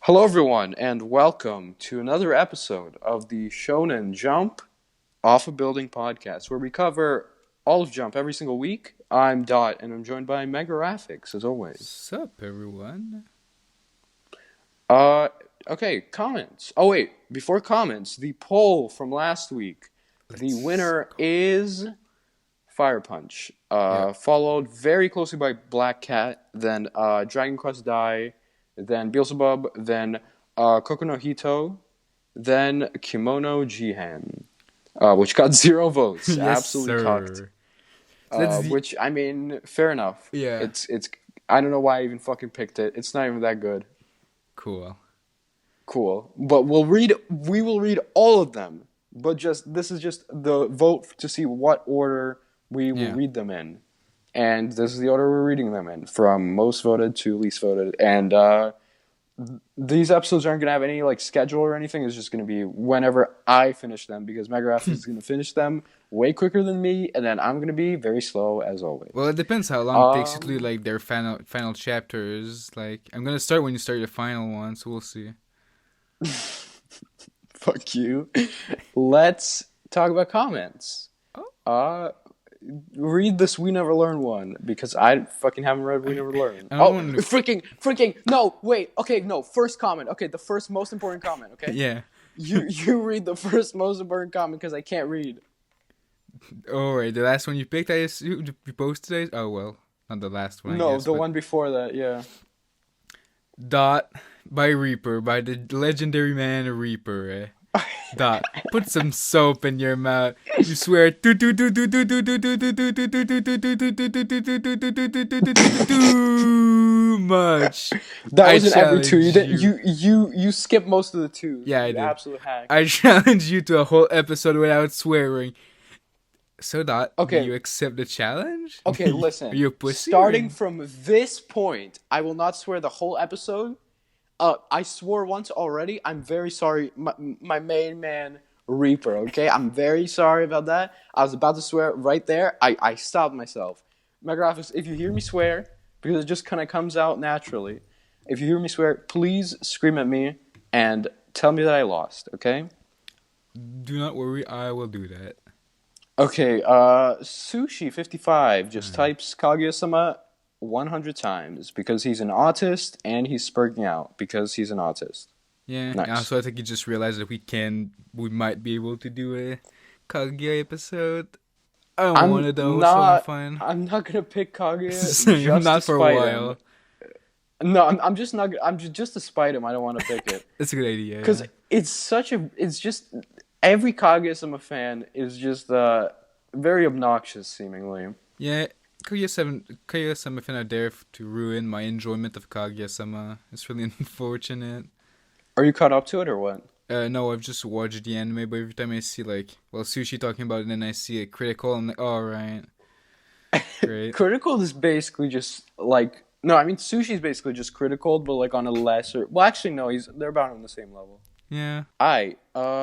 Hello, everyone, and welcome to another episode of the Shonen Jump Off a Building podcast, where we cover all of Jump every single week. I'm Dot, and I'm joined by MegaRaphix, as always. Sup, everyone? Uh, okay, comments. Oh, wait, before comments, the poll from last week. The winner is Fire Punch, followed very closely by Black Cat, then Dragon Quest Dai, then Beelzebub, then Koku no Hito, then Kimono Jihan, which got 0 votes. Yes, Absolutely sir. cucked. So that's Which, I mean, fair enough. Yeah. It's. I don't know why I even fucking picked it. It's not even that good. Cool. But we will read all of them. But this is just the vote to see what order we will read them in. And this is the order we're reading them in, from most voted to least voted. And these episodes aren't going to have any schedule or anything. It's just going to be whenever I finish them, because MegaRaphix is going to finish them way quicker than me, and then I'm going to be very slow as always. Well, it depends how long it takes you to do their final chapters. I'm gonna start when you start your final one, so we'll see. Fuck you. Let's talk about comments. Read this We Never Learn one, because I fucking haven't read We Never Learn. Freaking no, wait. Okay, no, first comment. Okay, the first most important comment, okay? Yeah. You read the first most important comment, because I can't read. Alright, the last one you picked, I assume you posted today? Oh, well, not the last one, No, the one before that, yeah. Dot by Reaper, by the legendary man Reaper, Dot, put some soap in your mouth. You swear too much. That wasn't every two. You skipped most of the two. Yeah, I did. Absolute hack. I challenge you to a whole episode without swearing. So Dot, do you accept the challenge? Okay, listen. Are you a pussy? Starting from this point, I will not swear the whole episode. I swore once already. I'm very sorry, my main man Reaper. Okay, I'm very sorry about that. I was about to swear right there. I stopped myself. MegaRaphix, if you hear me swear, because it just kind of comes out naturally, if you hear me swear, please scream at me and tell me that I lost. Okay? Do not worry, I will do that. Okay, Sushi55 just types Kaguya-sama 100 times because he's an autist, and he's spurging out because he's an autist. Yeah, nice. So I think he just realized that we might be able to do a Kaguya episode. I don't want to though, so I'm fine. I'm not gonna pick Kaguya. Not for a while. Him. No, I'm just not. I'm just to spite him. I don't want to pick it. It's a good idea. Because it's just every Kaguya-sama fan is just very obnoxious, seemingly. Yeah. Kaguya-sama fan are there to ruin my enjoyment of Kaguya-sama. It's really unfortunate. Are you caught up to it or what? No, I've just watched the anime, but every time I see Sushi talking about it, and then I see a critical, I'm like, alright. Great. Critical is basically just no, I mean Sushi's basically just critical, but on a lesser. Well, actually, no, they're about on the same level. Yeah.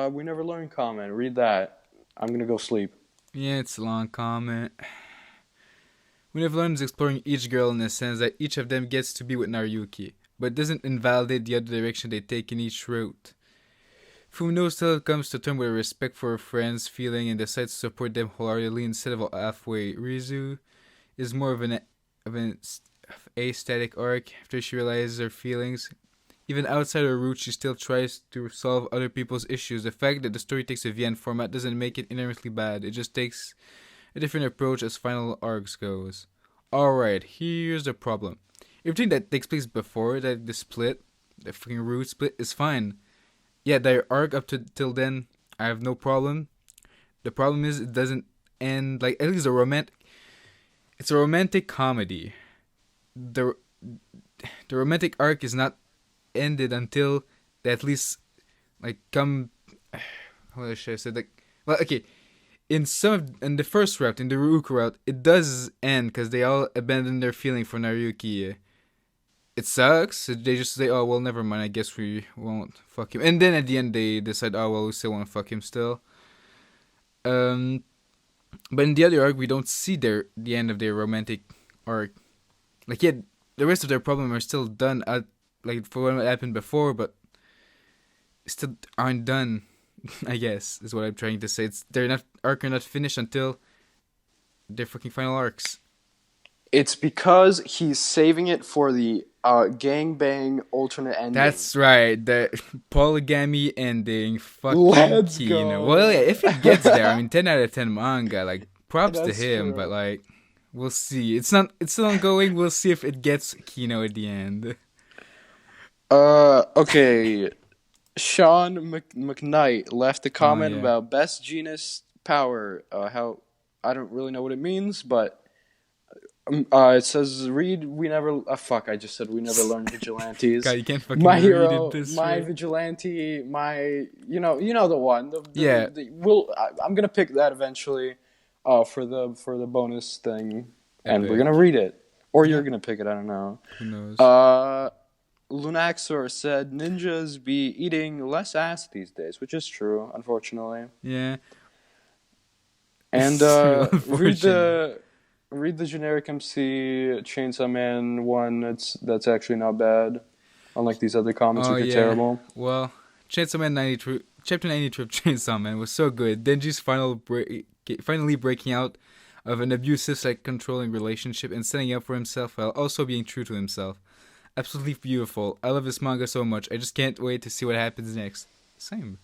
We Never Learn comment. Read that. I'm gonna go sleep. Yeah, it's a long comment. We Never Learn is exploring each girl in the sense that each of them gets to be with Naruyuki, but it doesn't invalidate the other direction they take in each route. Fumino still comes to terms with respect for her friends' feeling and decides to support them wholeheartedly instead of halfway. Rizu is more of an aesthetic arc after she realizes her feelings. Even outside her route, she still tries to solve other people's issues. The fact that the story takes a VN format doesn't make it inherently bad. It just takes a different approach as final arcs goes. Alright, here's the problem. Everything that takes place before that the fucking route split, is fine. Yeah, their arc up till then, I have no problem. The problem is it doesn't end at least it's a romantic comedy. The romantic arc is not ended until they at least come. How should I say in the first route, in the Ryuku route, it does end because they all abandon their feeling for Naruyuki. It sucks. They just say, oh, well, never mind. I guess we won't fuck him. And then at the end, they decide, oh, well, we still want to fuck him still. But in the other arc, we don't see the end of their romantic arc. The rest of their problem are still done like for what happened before, but still aren't done. I guess is what I'm trying to say. They're not finished until their fucking final arcs. It's because he's saving it for the gangbang alternate ending. That's right, the polygamy ending. Fucking Let's Kino. go. Well, yeah, if it gets there, I mean, 10 out of 10 manga. Like, props to That's him, true. but like, we'll see. It's still ongoing. We'll see if it gets Kino at the end. Okay. Sean McKnight left a comment about best genus power. How I don't really know what it means, but it says read. We never. Fuck! I just said we never learned vigilantes. God, you can't fucking my read hero, it this my way. vigilante, my you know the one. Yeah. I'm gonna pick that eventually, for the bonus thing, and we're Epic. gonna read it, or you're gonna pick it. I don't know. Who knows? Lunaxor said ninjas be eating less ass these days, which is true, unfortunately. Yeah. And Unfortunate. read the generic MC Chainsaw Man one. That's actually not bad, unlike these other comments which are terrible. Well, Chainsaw Man 93, Chapter 93 of Chainsaw Man was so good. Denji's finally breaking out of an abusive, controlling relationship and standing up for himself while also being true to himself. Absolutely beautiful. I love this manga so much. I just can't wait to see what happens next. Same.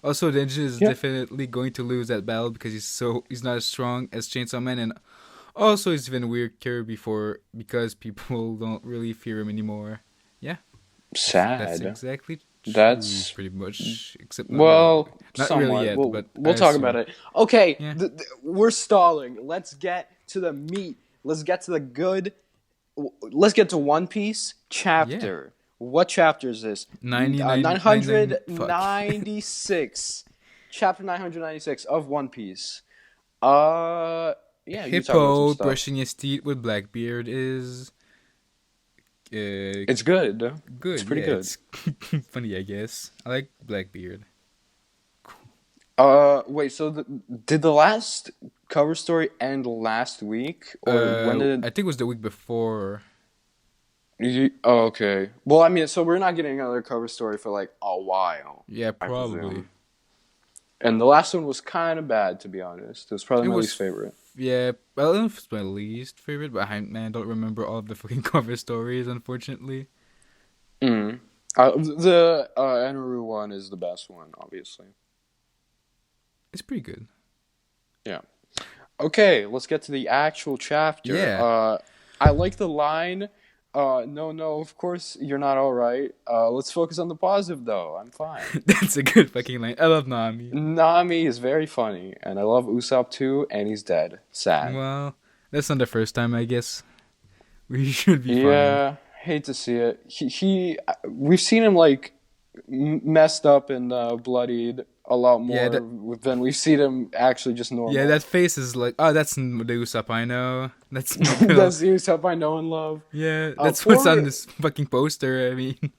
Also, Denji is definitely going to lose that battle because he's not as strong as Chainsaw Man, and also he's been a weird character because people don't really fear him anymore. Yeah. Sad. That's exactly true, That's pretty much. Except not somewhat. Really yet, we'll but we'll talk about it. Okay, Yeah. We're stalling. Let's get to the meat. Let's get to the good. Let's get to One Piece chapter. Yeah. What chapter is this? 996. Chapter 996 of One Piece. Yeah. You talk about Hippo some stuff. brushing his teeth with Blackbeard is. It's good. Good. It's pretty good. It's funny, I guess. I like Blackbeard. Wait. So did the last cover story end last week, or when did? I think it was the week before. Okay. Well, I mean, so we're not getting another cover story for like a while. Yeah, probably. presume. And the last one was kind of bad, to be honest. It was probably my least favorite. Yeah, well, I don't know if it's my least favorite, but I don't remember all of the fucking cover stories, unfortunately. The Enoru one is the best one, obviously. It's pretty good. Yeah. Okay, let's get to the actual chapter. Yeah. I like the line, no, of course you're not alright. Let's focus on the positive, though. I'm fine. That's a good fucking line. I love Nami. Nami is very funny, and I love Usopp too, and he's dead. Sad. Well, that's not the first time, I guess. We should be fine. Yeah, hate to see it. We've seen him, like, messed up and bloodied a lot more than we've seen him actually just normal. Yeah, that face is like, oh, that's the Usopp I know. That's that's the Usopp I know and love. Yeah, that's what's on this fucking poster, I mean.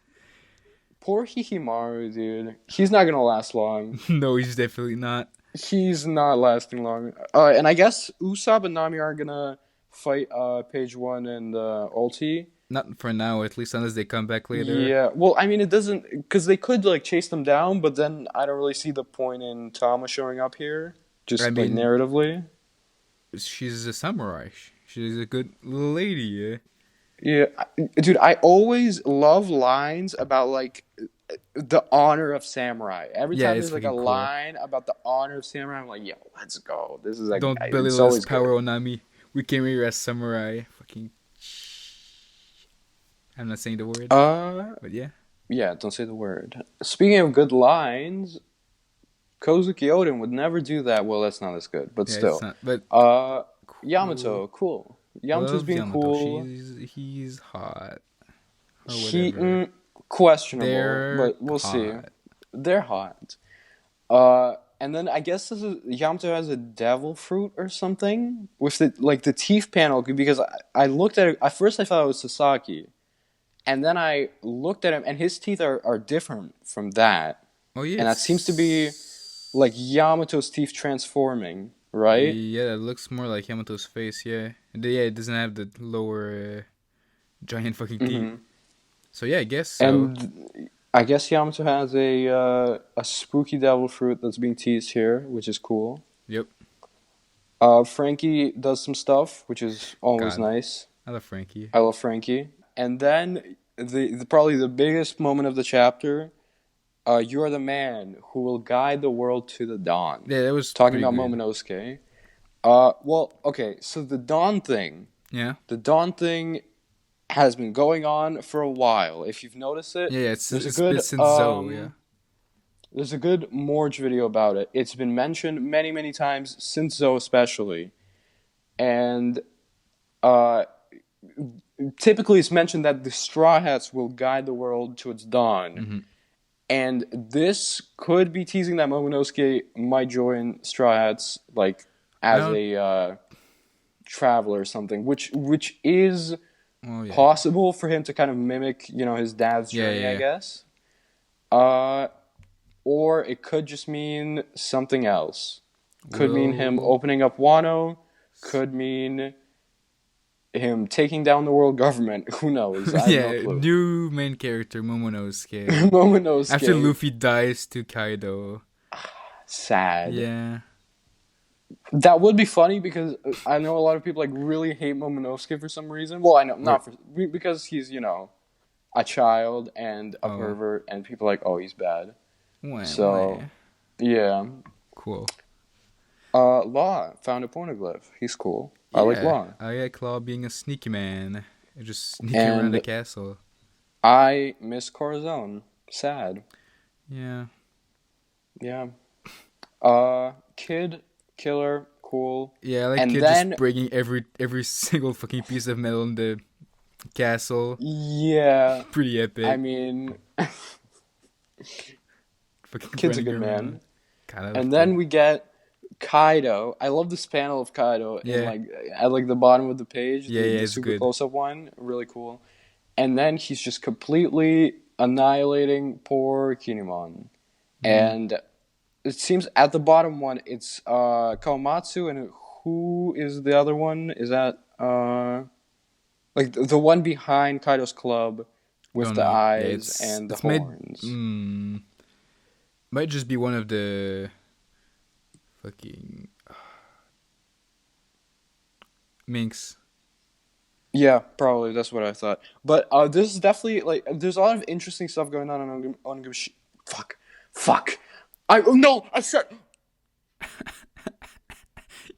Poor Hikimaru, dude. He's not gonna last long. No, he's definitely not. He's not lasting long. And I guess Usopp and Nami aren't gonna fight Page 1 and Ulti. Not for now, at least, unless they come back later. Yeah, well, I mean, it doesn't... Because they could, like, chase them down, but then I don't really see the point in Tama showing up here. Just, like, narratively. She's a samurai. She's a good little lady, yeah. Yeah, dude, I always love lines about, like, the honor of samurai. Every time there's, like, a line about the honor of samurai, I'm like, yo, let's go. This is, like... Don't belittle us, power Onami. We came here as samurai. Fucking... I'm not saying the word. But yeah. Yeah, don't say the word. Speaking of good lines, Kozuki Oden would never do that. Well, that's not as good, but still. Not, but Yamato, cool. Yamato's being cool. He's hot. Questionable, but we'll see. They're hot. And then I guess Yamato has a devil fruit or something with the teeth panel, because I looked at it. At first, I thought it was Sasaki. And then I looked at him, and his teeth are different from that. Oh, yeah. And that seems to be, like, Yamato's teeth transforming, right? Yeah, it looks more like Yamato's face, yeah. Yeah, it doesn't have the lower giant fucking teeth. So yeah, I guess so. And I guess Yamato has a spooky devil fruit that's being teased here, which is cool. Yep. Frankie does some stuff, which is always nice. I love Frankie. I love Frankie. And then probably the biggest moment of the chapter. You are the man who will guide the world to the dawn. Yeah, that was talking about good. Momonosuke. Well, okay, so the dawn thing. Yeah. The dawn thing has been going on for a while. If you've noticed it, it's been since Zoe. Yeah. There's a good Morge video about it. It's been mentioned many, many times since Zoe, especially, and typically it's mentioned that the Straw Hats will guide the world to its dawn. Mm-hmm. And this could be teasing that Momonosuke might join Straw Hats, like, as a traveler or something, which is possible for him to kind of mimic, his dad's journey, I guess. Or it could just mean something else. Could mean him opening up Wano. Could mean him taking down the world government. Who knows? I have no clue. New main character, Momonosuke. Momonosuke. After Luffy dies to Kaido. Sad. Yeah. That would be funny because I know a lot of people really hate Momonosuke for some reason. Well, I know because he's a child and a pervert, and people are like, oh, he's bad. Yeah. Cool. Law found a poneglyph. He's cool. I like Law. I like Law being a sneaky man, just sneaking around the castle. I miss Corazon. Sad. Yeah. Yeah. Kid. Killer, cool. Yeah, I like Kid just breaking every single fucking piece of metal in the castle. Yeah. Pretty epic. I mean, Kid's a good man. And then we get Kaido. I love this panel of Kaido at the bottom of the page. The super good close-up one. Really cool. And then he's just completely annihilating poor Kinemon. And it seems at the bottom one, it's Kawamatsu, and who is the other one? Is that the one behind Kaido's club with the eyes and the horns? Might just be one of the fucking minks. Yeah, probably. That's what I thought. But this is definitely there's a lot of interesting stuff going on Fuck. I said.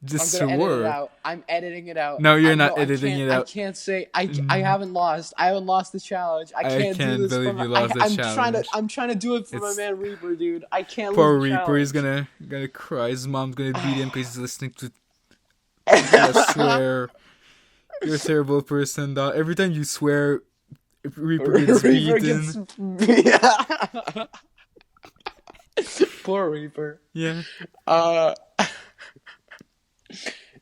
Just swore. I'm editing it out. No, you're not editing it out. I can't say. I haven't lost. I haven't lost the challenge. I can't do this. Believe you lost the challenge. I'm trying to do it for my man Reaper, dude. I can't. Poor lose the Reaper. challenge. He's gonna cry. His mom's gonna beat him because he's listening to. I swear, you're a terrible person, dog. Every time you swear, Reaper gets beaten. Poor Reaper. Yeah.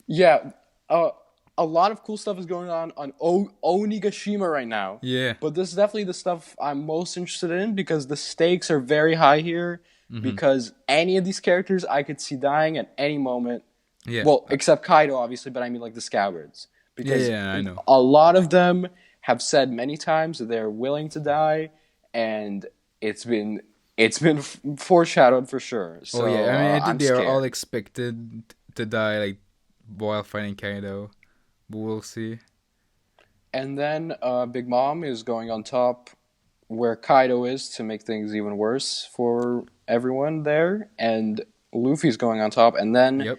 Yeah. A lot of cool stuff is going on Onigashima right now. Yeah. But this is definitely the stuff I'm most interested in because the stakes are very high here. Mm-hmm. Because any of these characters I could see dying at any moment. Yeah. Well, except Kaido, obviously, but I mean the Scabbards. Because I know. A lot of them have said many times that they're willing to die, and it's been foreshadowed for sure. So, I think they are all expected to die while fighting Kaido, but we'll see. And then Big Mom is going on top where Kaido is to make things even worse for everyone there, and Luffy's going on top, and then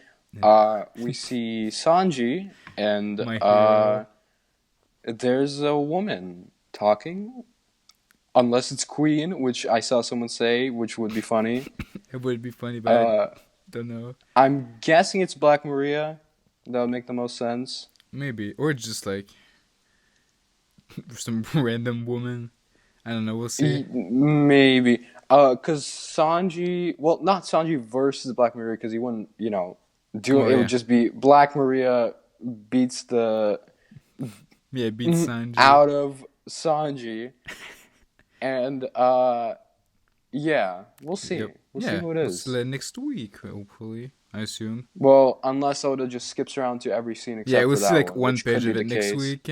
we see Sanji, and there's a woman talking. Unless it's Queen, which I saw someone say, which would be funny. It would be funny, but I don't know. I'm guessing it's Black Maria. That would make the most sense. Maybe. Or just some random woman. I don't know, we'll see. Maybe. Because Sanji... Well, not Sanji versus Black Maria, because he wouldn't, do it. It would just be Black Maria beats the... Yeah, beats Sanji. Out of Sanji. And, we'll see. Yep. We'll see who it is. Next week, hopefully, I assume. Well, unless Oda just skips around to every scene except we'll for that see one page of it next week.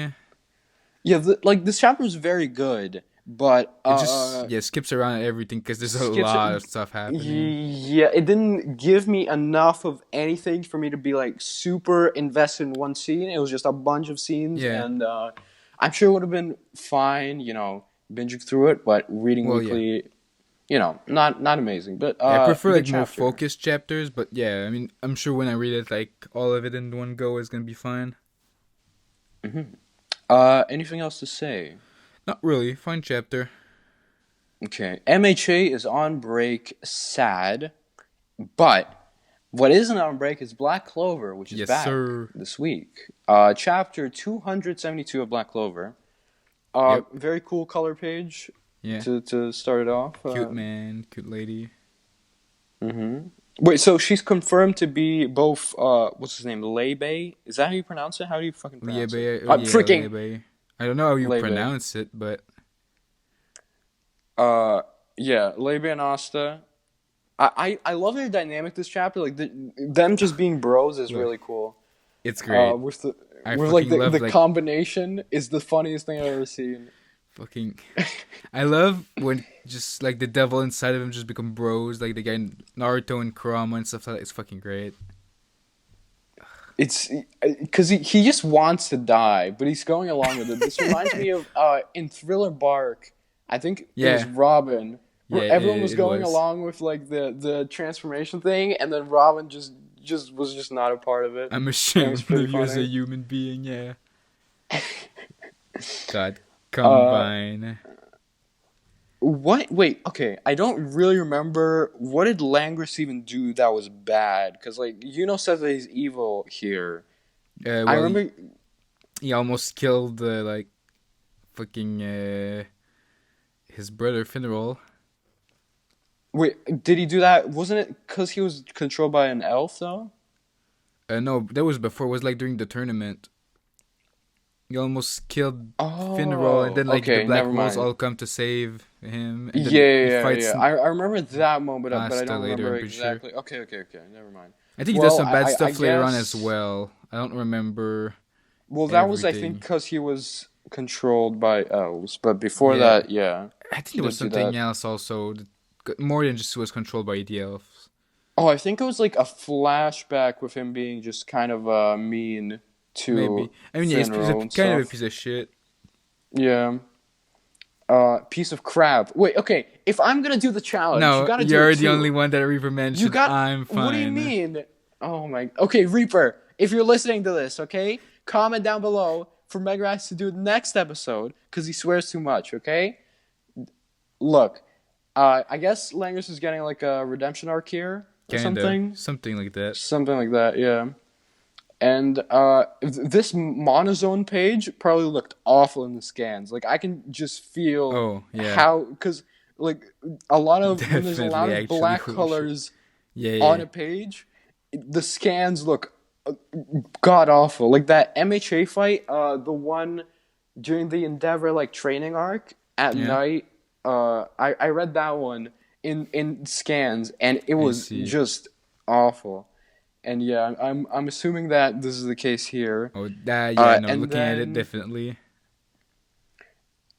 Yeah, this chapter is very good. but it just skips around everything because there's a lot of stuff happening. Yeah, it didn't give me enough of anything for me to be like super invested in one scene. It was just a bunch of scenes, and I'm sure it would have been fine, binging through it. But reading weekly, not amazing. But I prefer like more chapter. focused chapters. But yeah, I mean, I'm sure when I read it, like all of it in one go is gonna be fine. Anything else to say? Not really. Fine chapter. Okay. MHA is on break, sad. But what isn't on break is Black Clover, which is back this week. Chapter 272 of Black Clover. Very cool color page to start it off. Cute man, cute lady. Wait, so she's confirmed to be both, what's his name, Leibei? Is that how you pronounce it? How do you fucking pronounce it? Leibei. I don't know how you pronounce it, but... Leibei and Asta. I love their dynamic this chapter. Like, them just being bros is really cool. It's great. With the combination is the funniest thing I've ever seen. Fucking... I love when just, like, the devil inside of him just become bros. Like, the guy Naruto and Kurama and stuff like that. It's fucking great. It's because he just wants to die, but he's going along with it. This reminds me of in Thriller Bark. I think it was Robin, where everyone was going along with like the transformation thing, and then Robin just was not a part of it. I'm ashamed of you as a human being. Yeah. God, combine. What? Wait, okay. I don't really remember. What did Langris even do that was bad? Because, like, says that he's evil here. I remember... He almost killed, fucking, his brother, Finneral. Wait, did he do that? Wasn't it because he was controlled by an elf, though? No, that was before. It was, like, during the tournament. He almost killed Finneral, and then the Black Wolves all come to save him. And then I remember that moment, but I don't remember exactly. Sure. Okay, never mind. I think he does some bad stuff later on as well. I don't remember. Well, that was, I think, because he was controlled by elves, but before that, I think there was something else also. More than just was controlled by the elves. Oh, I think it was like a flashback with him being just kind of mean. Maybe. I mean, he's kind of a piece of shit. Yeah. Piece of crap. Wait, okay. If I'm gonna do the challenge, you gotta do it. You're the only one that Reaper mentioned. I'm fine. What do you mean? Oh my. Okay, Reaper. If you're listening to this, okay, comment down below for MegaRaphix to do the next episode because he swears too much. Okay. Look, I guess Langris is getting like a redemption arc here or something. Something like that. Something like that. Yeah. And this monozone page probably looked awful in the scans. Like I can just feel how, because like a lot of when there's a lot of black colors on a page, the scans look god awful. Like that MHA fight, the one during the Endeavor like training arc at night. I read that one in scans, and it was just awful. And yeah, I'm assuming that this is the case here. Oh, looking at it, definitely.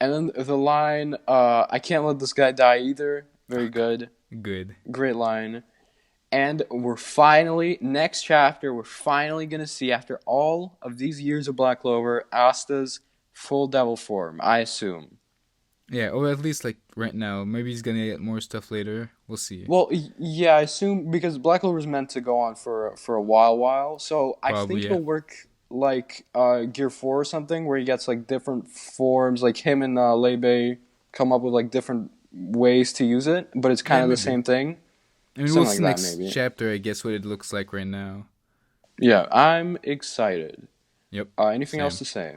And then the line, I can't let this guy die either. Very good. Good. Great line. And we're finally, next chapter, we're finally going to see, after all of these years of Black Clover, Asta's full devil form, I assume. Yeah, or at least like right now. Maybe he's gonna get more stuff later. We'll see. Well, yeah, I assume because Black Clover is meant to go on for a while. So I think he'll work like Gear 4 or something, where he gets like different forms. Like him and Leibei come up with like different ways to use it, but it's kind of the same thing. I mean, we'll see next chapter, I guess, what it looks like right now. Yeah, I'm excited. Yep. Anything else to say?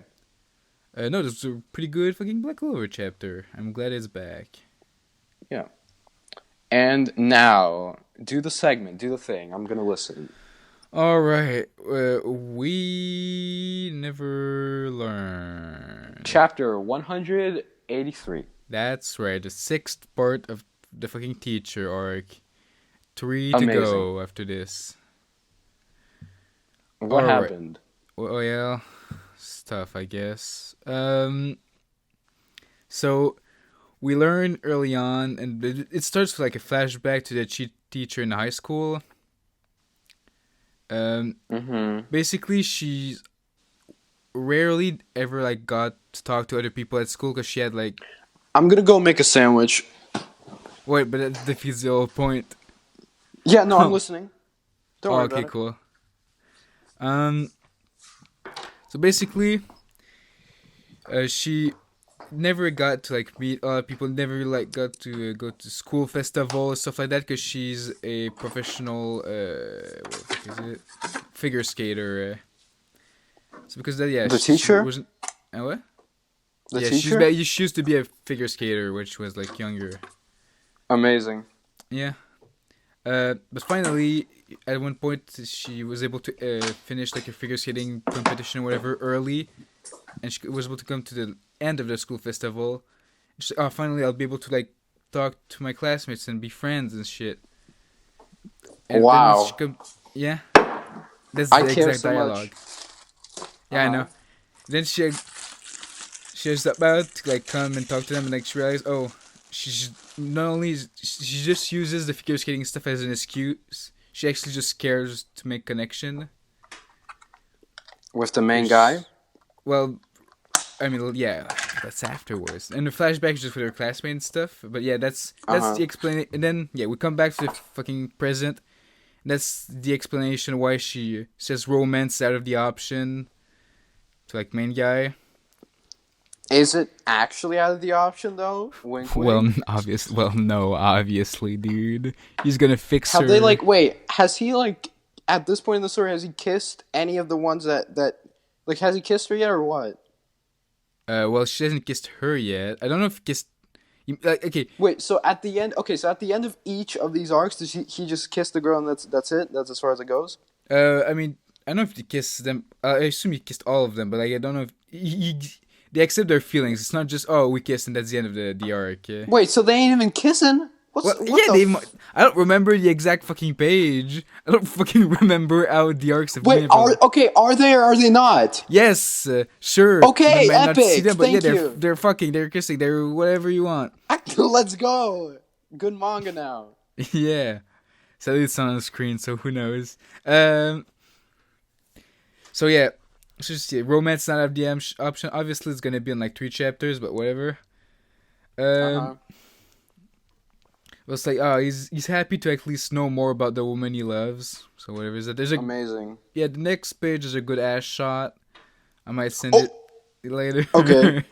No, this is a pretty good fucking Black Clover chapter. I'm glad it's back. Yeah. And now, do the segment, do the thing. I'm going to listen. All right. We never learn. Chapter 183. That's right. The 6th part of the fucking teacher arc. 3 to go after this. What happened? Well, yeah. Stuff, I guess. So we learn early on, and it starts with like a flashback to the teacher in high school. Basically, she rarely ever like got to talk to other people at school because she had like. I'm gonna go make a sandwich. Wait, but that defeats the whole point. Yeah, no, I'm listening. Don't worry about it. Okay, cool. So basically, she never got to like meet other people. Never like got to go to school festival stuff like that because she's a professional. What the fuck is it? Figure skater. So because that, yeah, the teacher wasn't. What? The yeah, teacher. She used to be a figure skater, which was like younger. Amazing. Yeah. But finally, at one point, she was able to finish like a figure skating competition or whatever early, and she was able to come to the end of the school festival. She's like, oh, finally, I'll be able to like talk to my classmates and be friends and shit. And wow. Yeah, that's the exact dialogue. Much. Yeah, I know. Then she was about to like come and talk to them, and like she realized, oh, she's not only she just uses the figure skating stuff as an excuse. She actually just cares to make connection with the main guy. Well, I mean, yeah, that's afterwards. And the flashback is just with her classmate and stuff. But yeah, that's the explanation. And then yeah, we come back to the fucking present. That's the explanation why she says romance out of the option to like main guy. Is it actually out of the option though? Wink, wink. Well, no, obviously, dude. He's gonna fix her. Have they like? Wait, has he like at this point in the story? Has he kissed any of the ones that like? Has he kissed her yet or what? Well, she hasn't kissed her yet. I don't know if he kissed. Okay. Wait. So at the end, at the end of each of these arcs, does he just kiss the girl and that's it? That's as far as it goes. I mean, I don't know if he kissed them. I assume he kissed all of them, but like I don't know if they accept their feelings. It's not just, oh, we kissed and that's the end of the arc. Yeah. Wait, so they ain't even kissing? I don't remember the exact fucking page. I don't fucking remember how the arcs have been. Wait, are they or are they not? Yes, sure. Okay, epic. Them, Thank you. They're fucking, they're kissing, they're whatever you want. Let's go. Good manga now. Yeah. Sadly, it's not on the screen, so who knows. So yeah. It's just romance not out of the option. Obviously, it's gonna be in like 3 chapters, but whatever. Well, it's like, oh, he's happy to at least know more about the woman he loves. So whatever is that? There's amazing. Yeah, the next page is a good ass shot. I might send it later. Okay.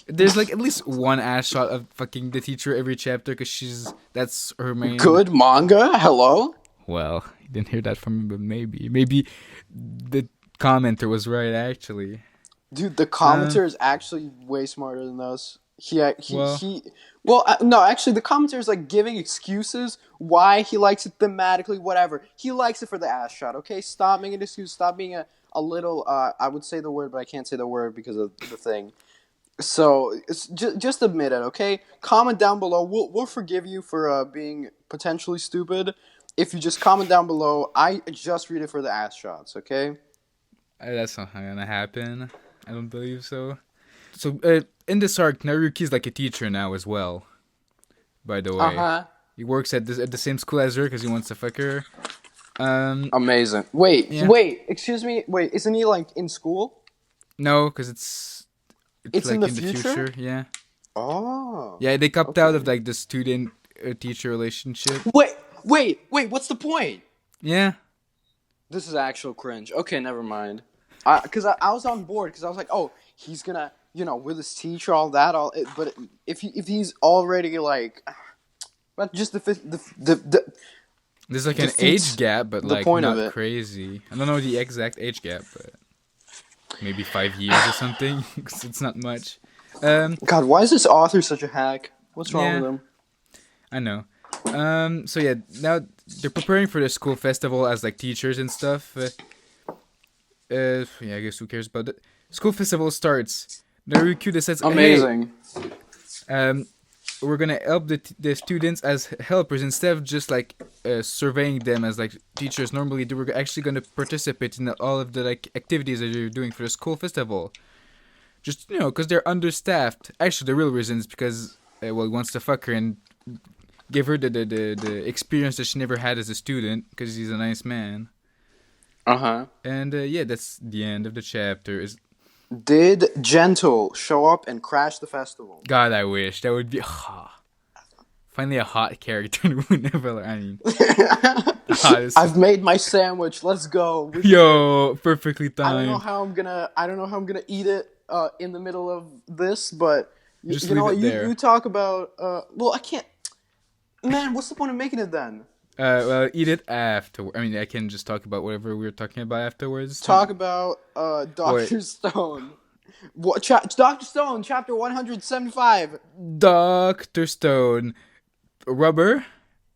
There's like at least one ass shot of fucking the teacher every chapter because that's her main. Good manga. Hello. Well, you didn't hear that from me, but maybe the commenter was right, actually. Dude, the commenter is actually way smarter than us. No, actually, the commenter is like giving excuses why he likes it thematically, whatever. He likes it for the ass shot, okay? Stop making an excuse. Stop being a little, I would say the word, but I can't say the word because of the thing. So, it's just admit it, okay? Comment down below. We'll forgive you for being potentially stupid. If you just comment down below, I just read it for the ass shots, okay? That's not gonna happen. I don't believe so. So, in this arc, Naruki's like a teacher now as well. By the way, he works at the same school as her because he wants to fuck her. Amazing. Wait, excuse me. Wait, isn't he like in school? No, because it's like in the future. Yeah. Oh. Yeah, they copped out of like the student-teacher relationship. Wait. What's the point? Yeah. This is actual cringe. Okay, never mind. Because I was on board because I was like, oh, he's gonna, with his teacher, all that, but if he's already like, but just there's like an age gap, but like not crazy. I don't know the exact age gap, but maybe 5 years or something. Because it's not much. God, why is this author such a hack? What's wrong with him? I know. So yeah, now they're preparing for the school festival as like teachers and stuff. Yeah, I guess who cares about that? School festival starts. Naruki decides, amazing. Hey, we're gonna help the students as helpers instead of just like surveying them as like teachers normally do. We're actually gonna participate in all of the like activities that you're doing for the school festival. Just because they're understaffed. Actually, the real reason is because well, wants to fuck her and give her the experience that she never had as a student because he's a nice man. And yeah, that's the end of the chapter. Did Gentle show up and crash the festival? God, I wish that would be finally a hot character who never. I mean, I've made my sandwich. Let's go. Yo, perfectly timed. I don't know how I'm gonna eat it in the middle of this, but just you know what? there. You talk about. Well, I can't. Man, what's the point of making it then? Well, eat it after. I mean, I can just talk about whatever we were talking about afterwards. Talk about Dr. Stone. What? Dr. Stone, chapter 175. Dr. Stone. Rubber?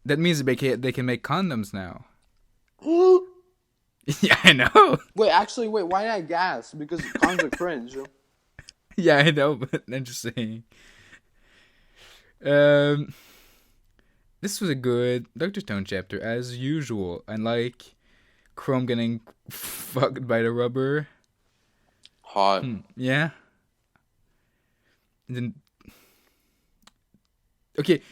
That means they can make condoms now. Yeah, I know. Wait, why did I gasp? Because condoms are cringe. Yeah, I know, but I'm just saying. This was a good Dr. Stone chapter, as usual. And like Chrome getting fucked by the rubber. Hot. Yeah. And then, okay,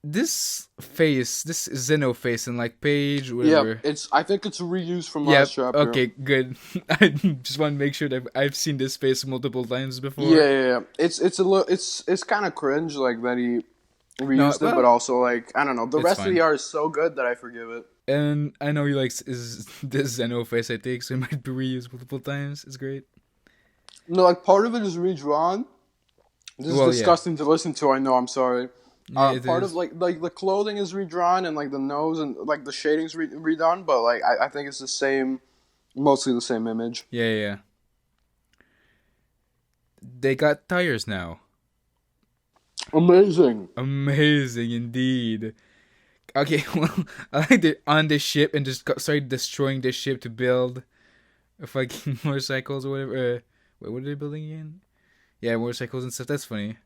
this Zeno face in like page whatever. Yeah, I think it's a reuse from last chapter. Okay, good. I just want to make sure that I've seen this face multiple times before. Yeah. It's kind of cringe like that he reused it, but also like I don't know. The rest of the art is so good that I forgive it. And I know he likes this Zeno face, I think, so it might be reused multiple times. It's great. No, like part of it is redrawn. This is disgusting to listen to. I know. I'm sorry. Yeah, part of like the clothing is redrawn and like the nose and like the shading's redone, but like I think it's the same, mostly the same image. Yeah. They got tires now. Amazing indeed. Okay, well, I like they're on this ship and just started destroying this ship to build fucking motorcycles or whatever. Wait, what are they building again? Yeah, motorcycles and stuff. That's funny.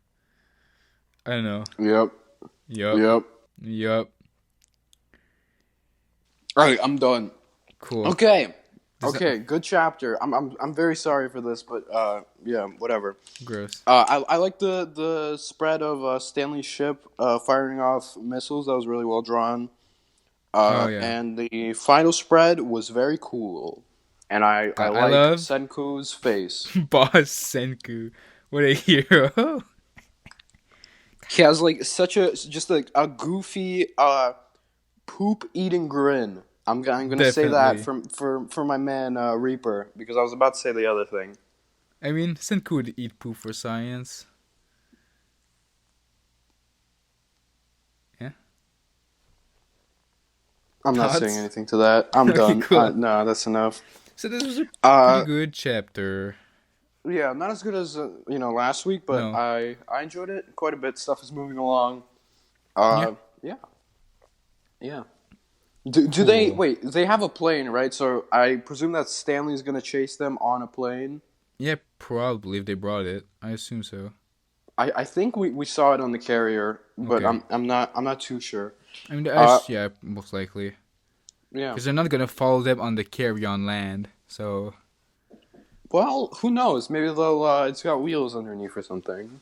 I don't know. Yep. Alright, I'm done. Cool. Okay, good chapter. I'm very sorry for this, but yeah, whatever. Gross. I like the spread of Stanley's ship firing off missiles. That was really well drawn. And the final spread was very cool. And I like Senku's face. Boss Senku. What a hero. He has like just a goofy poop eating grin. I'm gonna say that for my man Reaper, because I was about to say the other thing. I mean, Senku would eat poop for science. Yeah. I'm not saying anything to that. I'm done. Cool. No, that's enough. So this was a pretty good chapter. Yeah, not as good as last week, but no. I enjoyed it quite a bit. Stuff is moving along. Yeah. Do cool. They have a plane, right? So I presume that Stanley's gonna chase them on a plane. Yeah, probably if they brought it. I assume so. I think we saw it on the carrier, but okay. I'm not too sure. I mean, yeah, most likely. Yeah, because they're not gonna follow them on the carry on land. So, well, who knows? Maybe they'll. It's got wheels underneath or something.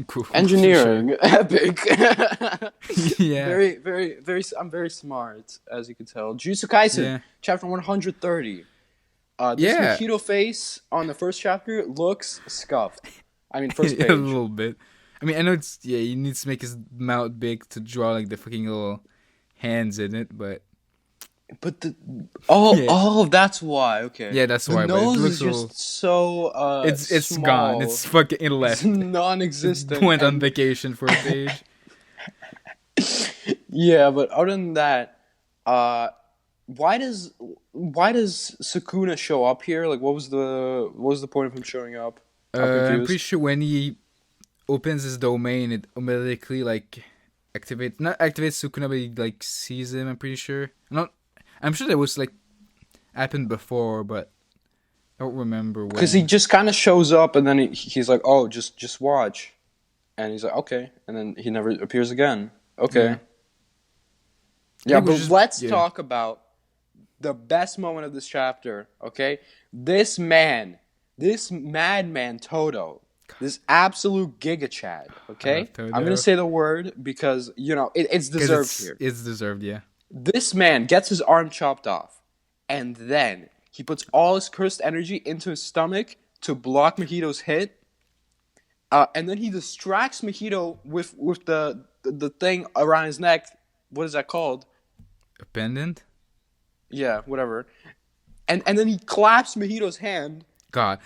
Cool. Engineering, sure. Epic. Yeah. Very, very, very. I'm very smart, as you can tell. Jujutsu Kaisen, chapter 130. This Mojito face on the first chapter looks scuffed. I mean, first page. A little bit. I mean, I know he needs to make his mouth big to draw like the fucking little hands in it, but that's why. Okay. Yeah, that's why. The nose is just so it's small. gone. It's fucking left. It's non-existent. Went on vacation for a page. Yeah, but other than that, why does Sukuna show up here? Like, what was the point of him showing up? I'm pretty sure when he opens his domain, it automatically like activates Sukuna, but he like sees him. I'm pretty sure. I'm sure that was like happened before, but I don't remember when. Because he just kind of shows up and then he's like, "Oh, just watch," and he's like, "Okay," and then he never appears again. Okay. Yeah, but let's talk about the best moment of this chapter. Okay, this madman Toto This absolute Giga Chad. Okay, I'm gonna say the word because it's deserved here. It's deserved, yeah. This man gets his arm chopped off, and then he puts all his cursed energy into his stomach to block Mahito's hit. And then he distracts Mahito with the thing around his neck. What is that called? A pendant? Yeah, whatever. And then he claps Mahito's hand. God.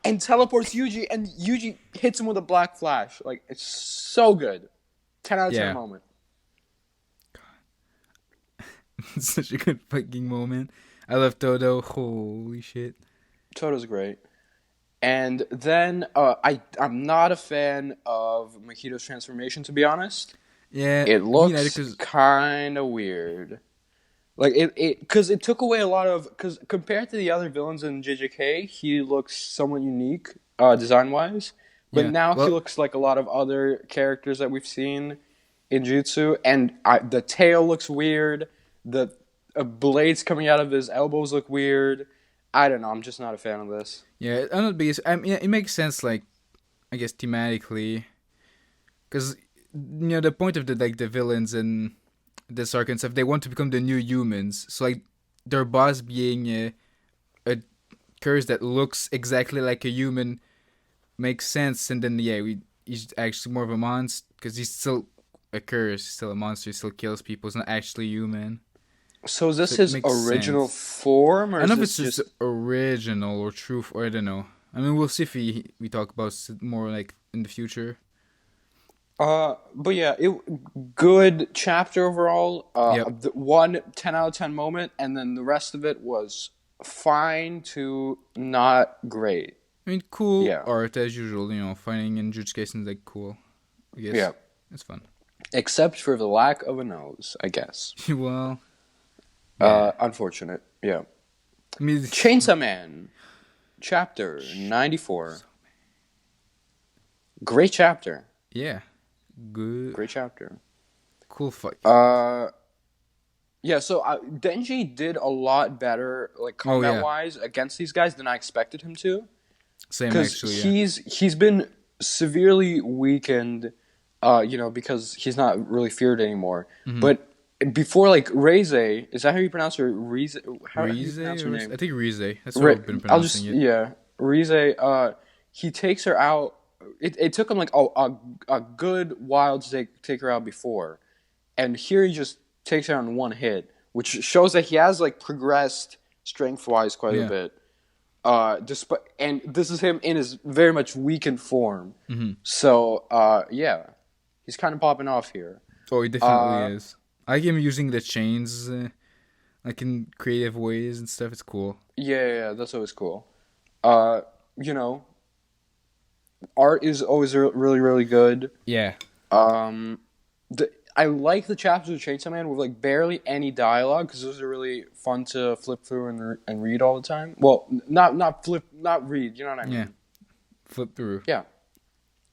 And teleports Yuji, and Yuji hits him with a black flash. Like, it's so good. 10 out of 10 moment. God. Such a good fucking moment. I love Todo. Holy shit. Todo's great. And then I'm not a fan of Mahito's transformation, to be honest. Yeah, it looks kind of weird. Like because it took away a lot of because compared to the other villains in JJK, he looks somewhat unique design wise. But now he looks like a lot of other characters that we've seen in Jutsu, and the tail looks weird. The blades coming out of his elbows look weird. I don't know. I'm just not a fan of this. Yeah, I'm not biggest. I mean, it makes sense, like, I guess thematically, because the point of the villains in this arc and stuff, they want to become the new humans. So like their boss being a curse that looks exactly like a human makes sense. And then he's actually more of a monster because he's still a curse, still a monster, he still kills people. He's not actually human. So is this his original form, or I don't know if it's just original or truth, or I don't know. I mean, we'll see if we talk about it more like in the future. But yeah, good chapter overall. One 10 out of 10 moment, and then the rest of it was fine to not great. I mean, cool art as usual. Fighting in Jujutsu Kaisen is like cool. I guess. Yeah, it's fun. Except for the lack of a nose, I guess. Well. Unfortunate. Yeah. Chainsaw Man, chapter 94. Great chapter. Yeah. Good. Great chapter. Cool fight. Yeah. So Denji did a lot better, like combat-wise, against these guys than I expected him to. Same actually. He's been severely weakened, because he's not really feared anymore. Mm-hmm. But before, like, Rize, is that how you pronounce her? Rize? How do you pronounce her name? I think Rize. That's what I've been pronouncing it. Yeah, Rize, he takes her out. It took him, like, a good while to take her out before. And here he just takes her on one hit, which shows that he has, like, progressed strength-wise quite a bit. And this is him in his very much weakened form. Mm-hmm. So, he's kind of popping off here. Oh, he definitely is. I like him using the chains, like in creative ways and stuff. It's cool. Yeah, that's always cool. Art is always really, really good. Yeah. I like the chapters of Chainsaw Man with like barely any dialogue because those are really fun to flip through and read all the time. Well, not read. You know what I mean? Yeah. Flip through. Yeah.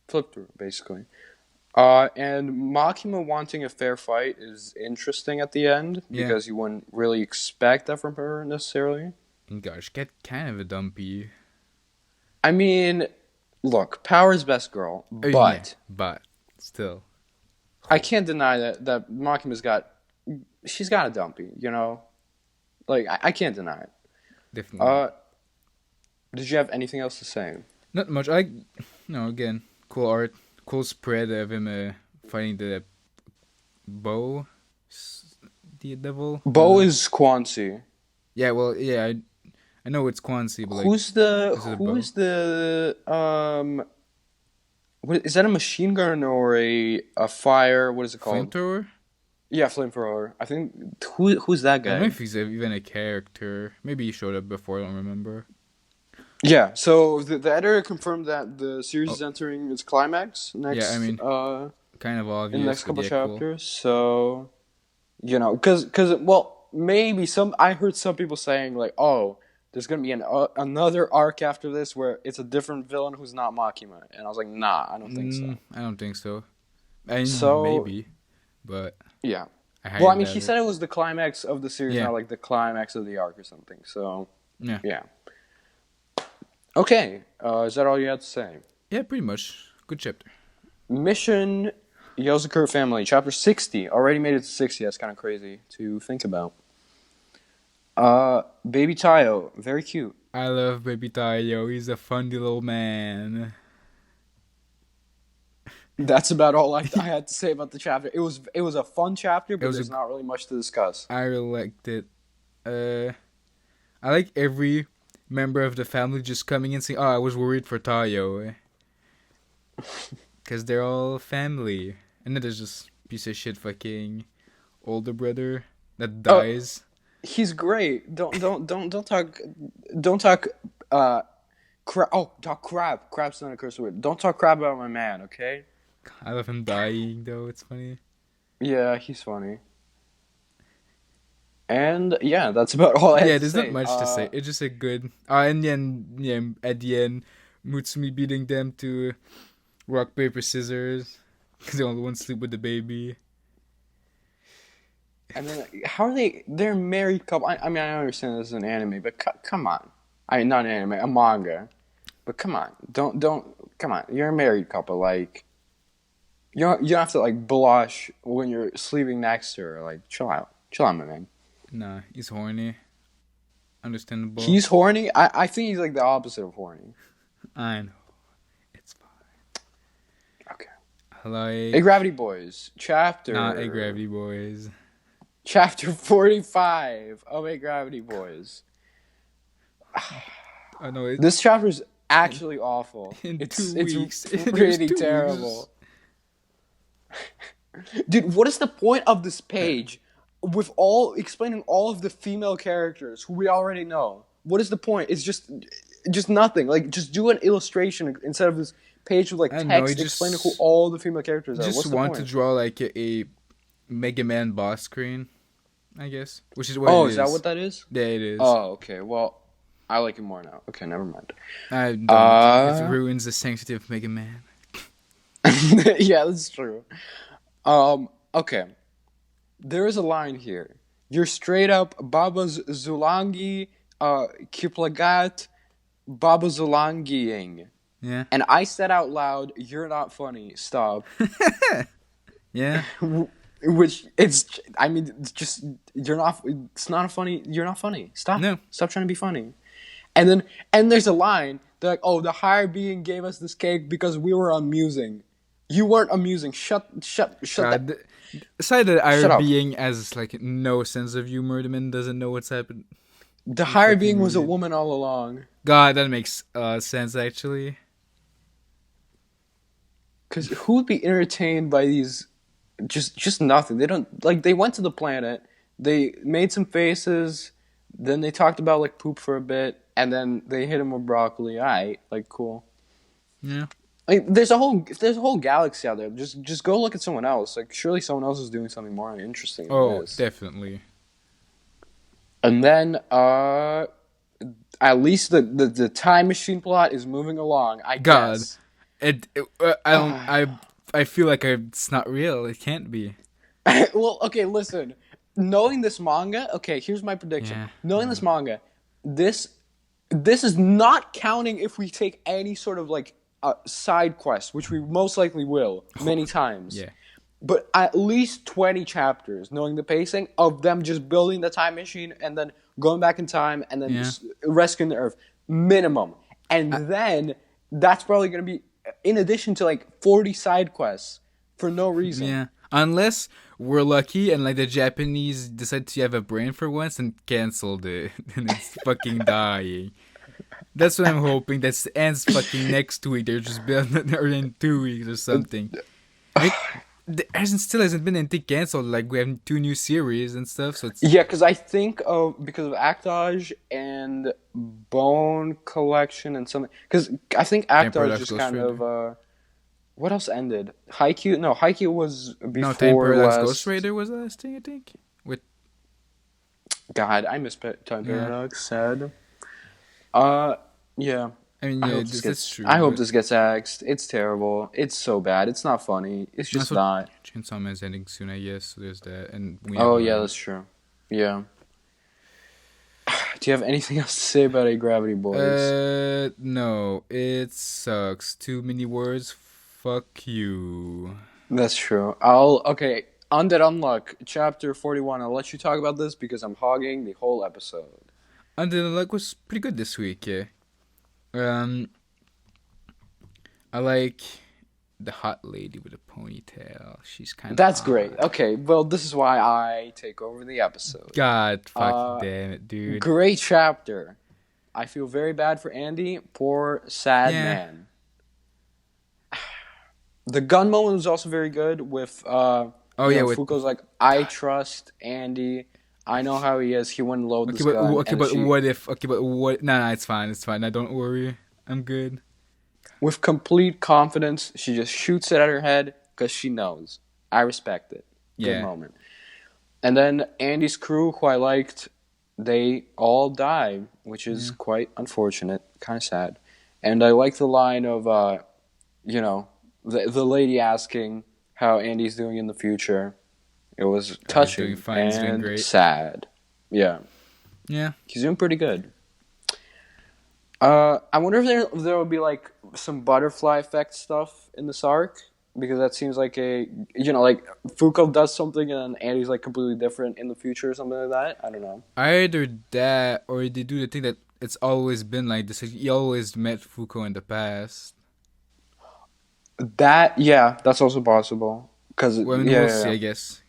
Flip through, basically. And Makima wanting a fair fight is interesting at the end because you wouldn't really expect that from her necessarily. And gosh, get kind of a dumpy. I mean, look, Power's best girl, but still, I can't deny that Makima's she's got a dumpy, like I can't deny it. Definitely. Did you have anything else to say? Not much. Again, cool art. Cool spread of him fighting the Bo, the devil. Bo is Quanxi. Yeah, well, yeah, I know it's Quanxi, but who's the what is that, a machine gun or a fire? What is it called? Flamethrower. Yeah, flamethrower. I think who's that guy? I don't know if he's even a character. Maybe he showed up before. I don't remember. Yeah, so the editor confirmed that the series is entering its climax next. Yeah, I mean, kind of obvious. In the next couple chapters, so because maybe I heard some people saying like, oh, there's gonna be another arc after this where it's a different villain who's not Makima, and I was like, nah, I don't think so. I don't think so. Maybe, but yeah. I mean, he said it was the climax of the series, not like the climax of the arc or something. So yeah. Okay, is that all you had to say? Yeah, pretty much. Good chapter. Mission Yozakura Family, chapter 60. Already made it to 60. That's kind of crazy to think about. Baby Tayo, very cute. I love Baby Tayo. He's a funny little man. That's about all I had to say about the chapter. It was a fun chapter, but there's not really much to discuss. I really liked it. I like every member of the family just coming in saying, "Oh, I was worried for Tayo," because they're all family. And then there's this piece of shit fucking older brother that dies. He's great. Don't talk. Talk crap. Crap's not a curse word. Don't talk crap about my man, okay? I love him dying though. It's funny. Yeah, he's funny. And yeah, that's about all I have to say. Yeah, there's not much to say. It's just a good. And then at the end, Mutsumi beating them to rock paper scissors because the only one sleep with the baby. And then how are they? They're a married couple. I mean, I understand this is an anime, but come on. I mean, not an anime, a manga. But come on, don't come on. You're a married couple, like. You don't have to like blush when you're sleeping next to her. Like, chill out, my man. Nah, he's horny. Understandable. He's horny. I think he's like the opposite of horny. I know. It's fine. Okay. I like Agravity Boys chapter. Not Agravity Boys. Chapter 45 of Agravity Boys. I know this chapter is actually awful. It's 2 weeks. It's pretty terrible. Dude, what is the point of this page with explaining all of the female characters who we already know? What is the point? It's just nothing. Like, just do an illustration instead of this page with like text explaining who all the female characters are. Just want to draw like a Mega Man boss screen, I guess. Which is what it is. Oh, is that what that is? Yeah, it is. Oh, okay. Well, I like it more now. Okay, never mind. I don't. It ruins the sanctity of Mega Man. Yeah, that's true. Okay. There is a line here. You're straight up Baba Zulangi, Kiplagat, Baba Zulangiing. Yeah. And I said out loud, "You're not funny. Stop." Yeah. Which it's just you're not. It's not funny. You're not funny. Stop. No. Stop trying to be funny. And there's a line. They're like, "Oh, the higher being gave us this cake because we were amusing." You weren't amusing. Shut that. Aside that higher being has like no sense of humor, the man doesn't know what's happened. The higher being was a woman all along. God, that makes sense actually. Because who would be entertained by these? Just nothing. They don't like. They went to the planet. They made some faces. Then they talked about like poop for a bit, and then they hit him with broccoli. Alright, like cool. Yeah. Like, there's a whole galaxy out there. Just go look at someone else. Like, surely someone else is doing something more interesting than this. Definitely. And then, at least the time machine plot is moving along. I guess. I feel like it's not real. It can't be. Well, okay, listen. Knowing this manga, okay, here's my prediction. Yeah. Knowing this manga, this is not counting if we take any sort of like side quest, which we most likely will many times. Yeah. But at least 20 chapters, knowing the pacing of them just building the time machine and then going back in time and then just rescuing the Earth, minimum. And then that's probably going to be in addition to like 40 side quests for no reason. Yeah. Unless we're lucky and like the Japanese decide to have a brain for once and canceled it and it's fucking dying. That's what I'm hoping. That ends fucking next week. They're just building or in 2 weeks or something. Like, there still hasn't been anything canceled. Like we have 2 new series and stuff. So it's because I think because of Actage and Bone Collection and something. Because I think Actage just kind of. What else ended? Haikyuu? No, Haikyuu was before. No, Time Paradox Ghost Raider was the last thing I think. With God, I miss Time Paradox. Sad. Yeah. I mean, yeah, that's true. I hope this gets axed. It's terrible. It's so bad. It's not funny. It's just not. Chainsaw Man's ending soon, I guess. So there's that. And yeah, that's true. Yeah. Do you have anything else to say about Agravity Boys? No. It sucks. Too many words. Fuck you. That's true. Okay. Undead Unluck, chapter 41. I'll let you talk about this because I'm hogging the whole episode. Undead Unluck was pretty good this week, yeah. I like the hot lady with a ponytail. She's kind of That's hot. great. Okay, well, this is why I take over the episode. God fucking damn it, dude. Great chapter. I feel very bad for Andy. Poor, sad man. The gun moment was also very good with... Fuko's like, I trust Andy. I know how he is. He wouldn't load this gun. Nah, it's fine. It's fine. Nah, don't worry. I'm good. With complete confidence, she just shoots it at her head because she knows. I respect it. Good moment. And then Andy's crew, who I liked, they all die, which is quite unfortunate. Kind of sad. And I like the line of, the lady asking how Andy's doing in the future. It was touching doing fine. He's doing great. Sad. Yeah. Yeah. He's doing pretty good. I wonder if there will be like some butterfly effect stuff in this arc, because that seems like like Fuko does something and then Andy's like completely different in the future or something like that. I don't know. Either that or they do the thing that it's always been like this. Like, you always met Fuko in the past. That's also possible. We'll see, I guess.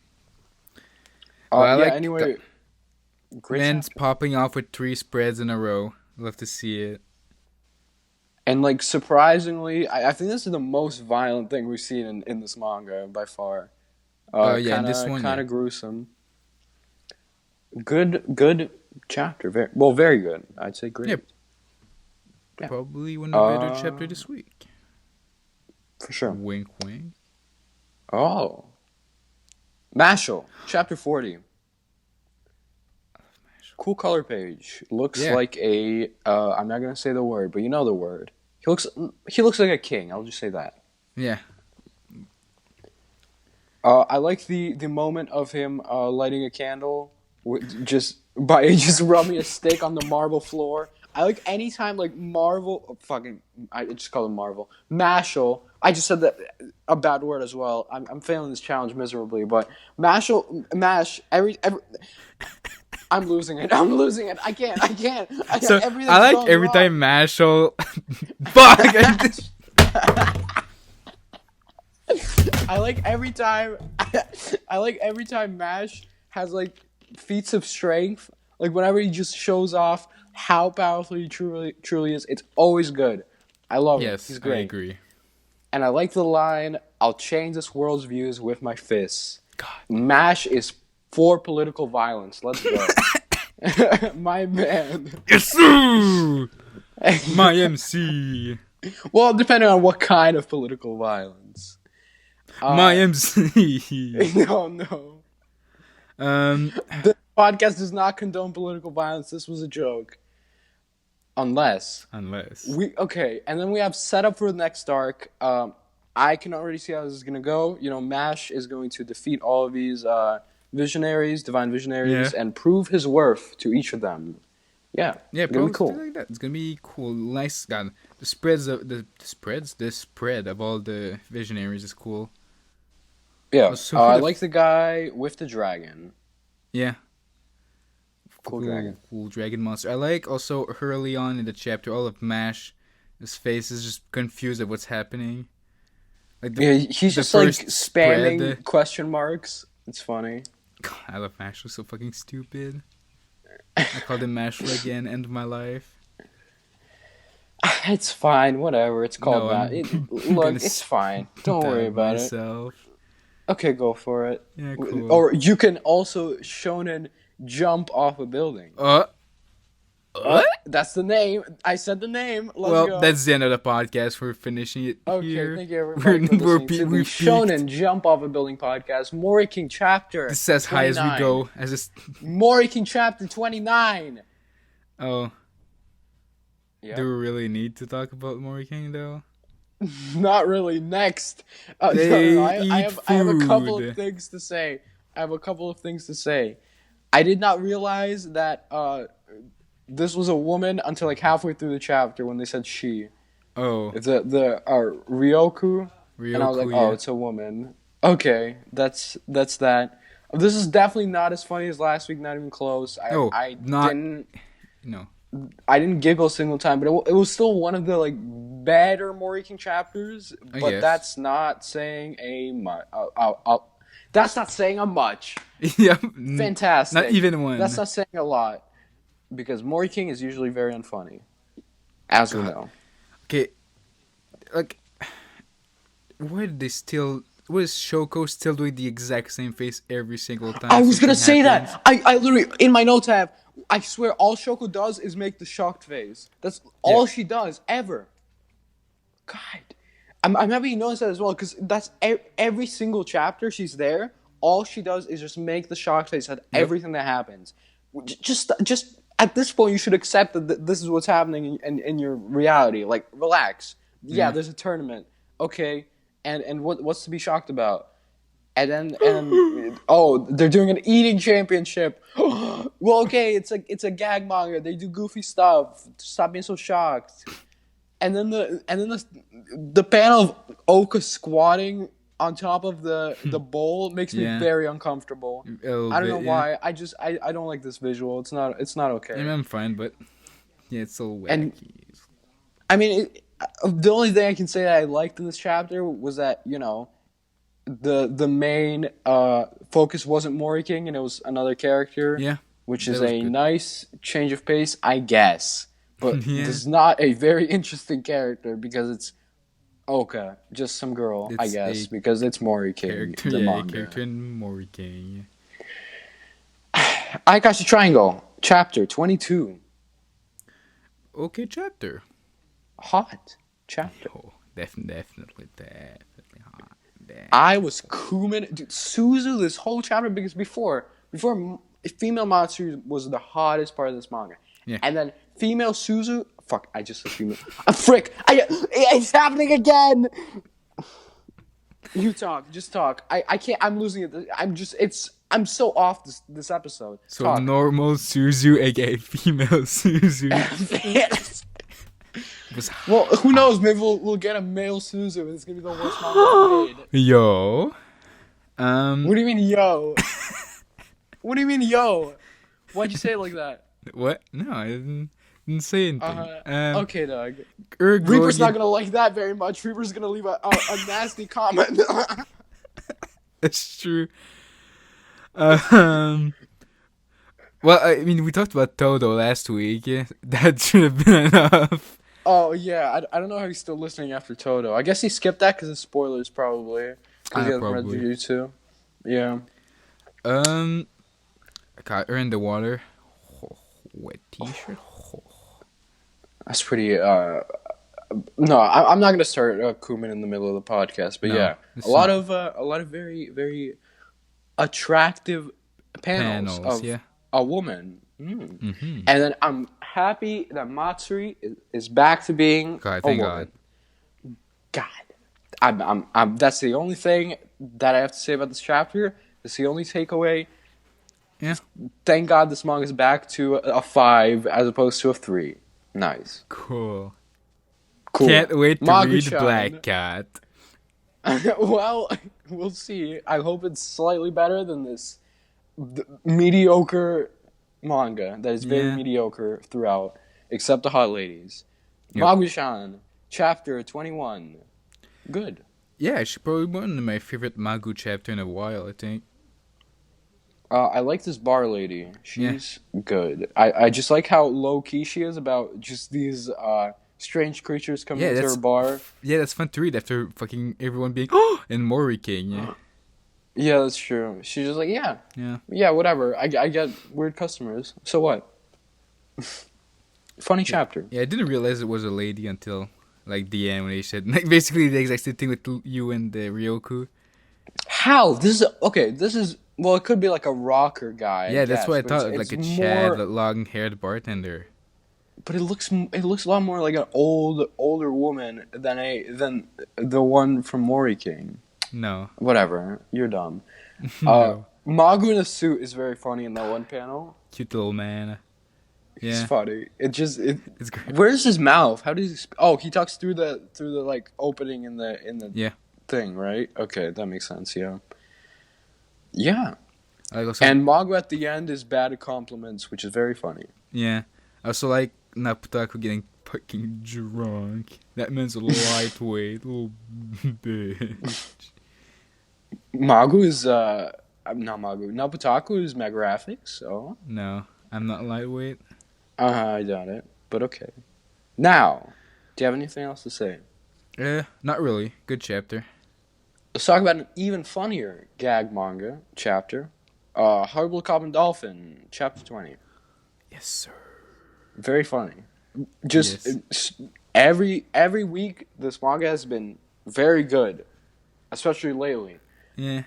Anyway, great. Men's popping off with 3 spreads in a row. Love to see it. And like surprisingly, I think this is the most violent thing we've seen in this manga by far. This one kind of gruesome. Good chapter. Very good. I'd say great. Yep. Yeah. Probably one of the better chapter this week. For sure. Wink, wink. Oh. Mashle, chapter 40. Cool color page. Looks like a... I'm not going to say the word, but you know the word. He looks like a king. I'll just say that. Yeah. I like the moment of him lighting a candle, just rubbing a stick on the marble floor. I like anytime like Marvel... I just call him Marvel. Mashle. I just said that a bad word as well. I'm failing this challenge miserably, but Mash, every I'm losing it. I can't. So I like every time Mashle. Fuck. I like every time Mash has like feats of strength. Like whenever he just shows off how powerful he truly is, it's always good. I love it. He's great. I agree. And I like the line, I'll change this world's views with my fists. God. MASH is for political violence. Let's go. My man. Yes, sir! My MC. Well, depending on what kind of political violence. My MC. No. The podcast does not condone political violence. This was a joke. Unless. Okay, and then we have setup for the next arc. I can already see how this is going to go. MASH is going to defeat all of these divine visionaries, and prove his worth to each of them. Yeah, it's going to be cool. Like that. It's going to be cool. Nice. God, the spread of all the visionaries is cool. Yeah, I like the guy with the dragon. Yeah. Cool dragon monster. I like also early on in the chapter, all of MASH, his face is just confused at what's happening. Like he's just like spamming question marks. It's funny. God, I love Mashle. So fucking stupid. I called him Mashle again. End of my life. It's fine. Whatever. It's called that. Look, it's fine. Don't worry about it. Okay, go for it. Yeah, cool. Or you can also Shonen Jump off a building. That's the name. I said the name. Let's go. That's the end of the podcast. We're finishing it here. Thank you everybody for listening to the Shonen Jump Off a Building podcast. Moriking Chapter. This is as 29. High as we go. Moriking Chapter 29. Oh. Yeah. Do we really need to talk about Moriking though? Not really. Next. I have a couple of things to say. I did not realize that this was a woman until like halfway through the chapter when they said she. Oh. The Ryoku. And I was like, oh, yeah. it's a woman. Okay, that's that. This is definitely not as funny as last week. Not even close. I didn't giggle a single time, but it was still one of the like better Moriking chapters. But that's not saying that's not saying a much. Yeah. Fantastic. Not even one. That's not saying a lot because Moriking is usually very unfunny, as we know. Okay, like, why did they still? Was Shoko still doing the exact same face every single time? I was gonna say that. I literally in my notes I have. I swear, all Shoko does is make the shocked face. That's all she does ever. God, I'm happy you noticed that as well because that's every single chapter she's there. All she does is just make the shocked face at everything that happens. Just at this point, you should accept that this is what's happening in your reality. Like, relax. Yeah, there's a tournament. Okay. And what's to be shocked about? And then oh, they're doing an eating championship. Well, okay, it's a gag manga. They do goofy stuff. Stop being so shocked. And then the panel of Oka squatting on top of the bowl makes me very uncomfortable. I don't know why. I don't like this visual. It's not okay. I'm fine, but yeah, it's so wacky. And I mean. The only thing I can say that I liked in this chapter was that, you know, the main focus wasn't Moriking and it was another character. Yeah. Which is a nice change of pace, I guess. But it's not a very interesting character because it's Oka, just some girl, I guess, because it's Moriking. The manga. Character in Moriking. Ayakashi Triangle, chapter 22. Okay, chapter. Hot chapter. Oh, definitely hot. Damn. I was Kumin, dude. Suzu this whole chapter because before female Matsuri was the hottest part of this manga, and then female Suzu. Fuck, I just said female. Frick! It's happening again. You talk, just talk. I can't. I'm losing it. I'm so off this episode. So talk. Normal Suzu, aka female Suzu. Well, who knows? Maybe we'll get a male Suzu and it's gonna be the worst manga made. Yo. What do you mean, yo? What do you mean, yo? Why'd you say it like that? What? No, I didn't say anything. Okay, Doug. Reaper's not gonna like that very much. Reaper's gonna leave a nasty comment. That's true. Well, I mean, we talked about Todo last week. Yeah? That should have been enough. Oh, yeah. I don't know how he's still listening after Todo. I guess he skipped that because of spoilers, probably. Because he hasn't read the Jujutsu. Yeah. Got her in the water. Wet t-shirt. That's pretty, No, I'm not going to start Kumin in the middle of the podcast, but a lot of very, very attractive panels of a woman. Mm-hmm. And then I'm happy that Matsuri is back to being a woman. God. I'm that's the only thing that I have to say about this chapter. It's the only takeaway. Yeah. Thank God this manga is back to a 5 as opposed to a 3. Nice. Cool. Can't wait to read Black Cat. Well, we'll see. I hope it's slightly better than this mediocre manga that is very mediocre throughout, except the hot ladies. Yep. Magu-chan, chapter 21. Good. Yeah, she's probably one of my favorite Magu chapter in a while, I think. I like this bar lady. She's good. I just like how low-key she is about just these strange creatures coming into her bar. Yeah, that's fun to read after fucking everyone being and Moriking, yeah. Yeah, that's true. She's just like, yeah, whatever. I get weird customers. So what? Funny chapter. Yeah, I didn't realize it was a lady until like the end when they said like basically the exact same thing with you and the Ryoku. How? This is well, it could be like a rocker guy. Yeah, that's what I thought. Like a Chad, long-haired bartender. But it looks a lot more like an older woman than the one from Moriking. No. Whatever. You're dumb. No. Magu in a suit is very funny in that one panel. Cute little man. He's Yeah. funny. It's great. Where's his mouth? How does he? He talks through the like opening in the thing, right? Okay, that makes sense. Yeah. Yeah. And Magu at the end is bad at compliments, which is very funny. Yeah. I also like Naputaku getting fucking drunk. That man's a lightweight little bitch. Magu is not Magu. Naputaku is MegaRaphix. So no, I'm not lightweight. I doubt it. But okay. Now, do you have anything else to say? Not really. Good chapter. Let's talk about an even funnier gag manga chapter. Horrible Cop and Dolphin, chapter 20. Yes, sir. Very funny. Just every week, this manga has been very good, especially lately. Yeah.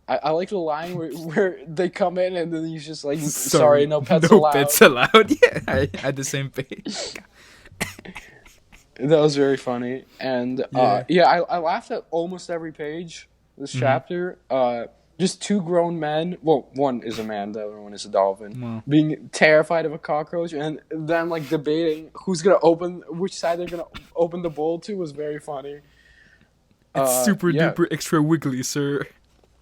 I like the line where they come in and then he's just like, sorry, no pets no allowed. pets allowed. Yeah, I had the same page. That was very funny. And I laughed at almost every page this chapter. Just two grown men. Well, one is a man, the other one is a dolphin. Wow. Being terrified of a cockroach and then like debating which side they're gonna open the bowl to was very funny. It's super duper extra wiggly, sir.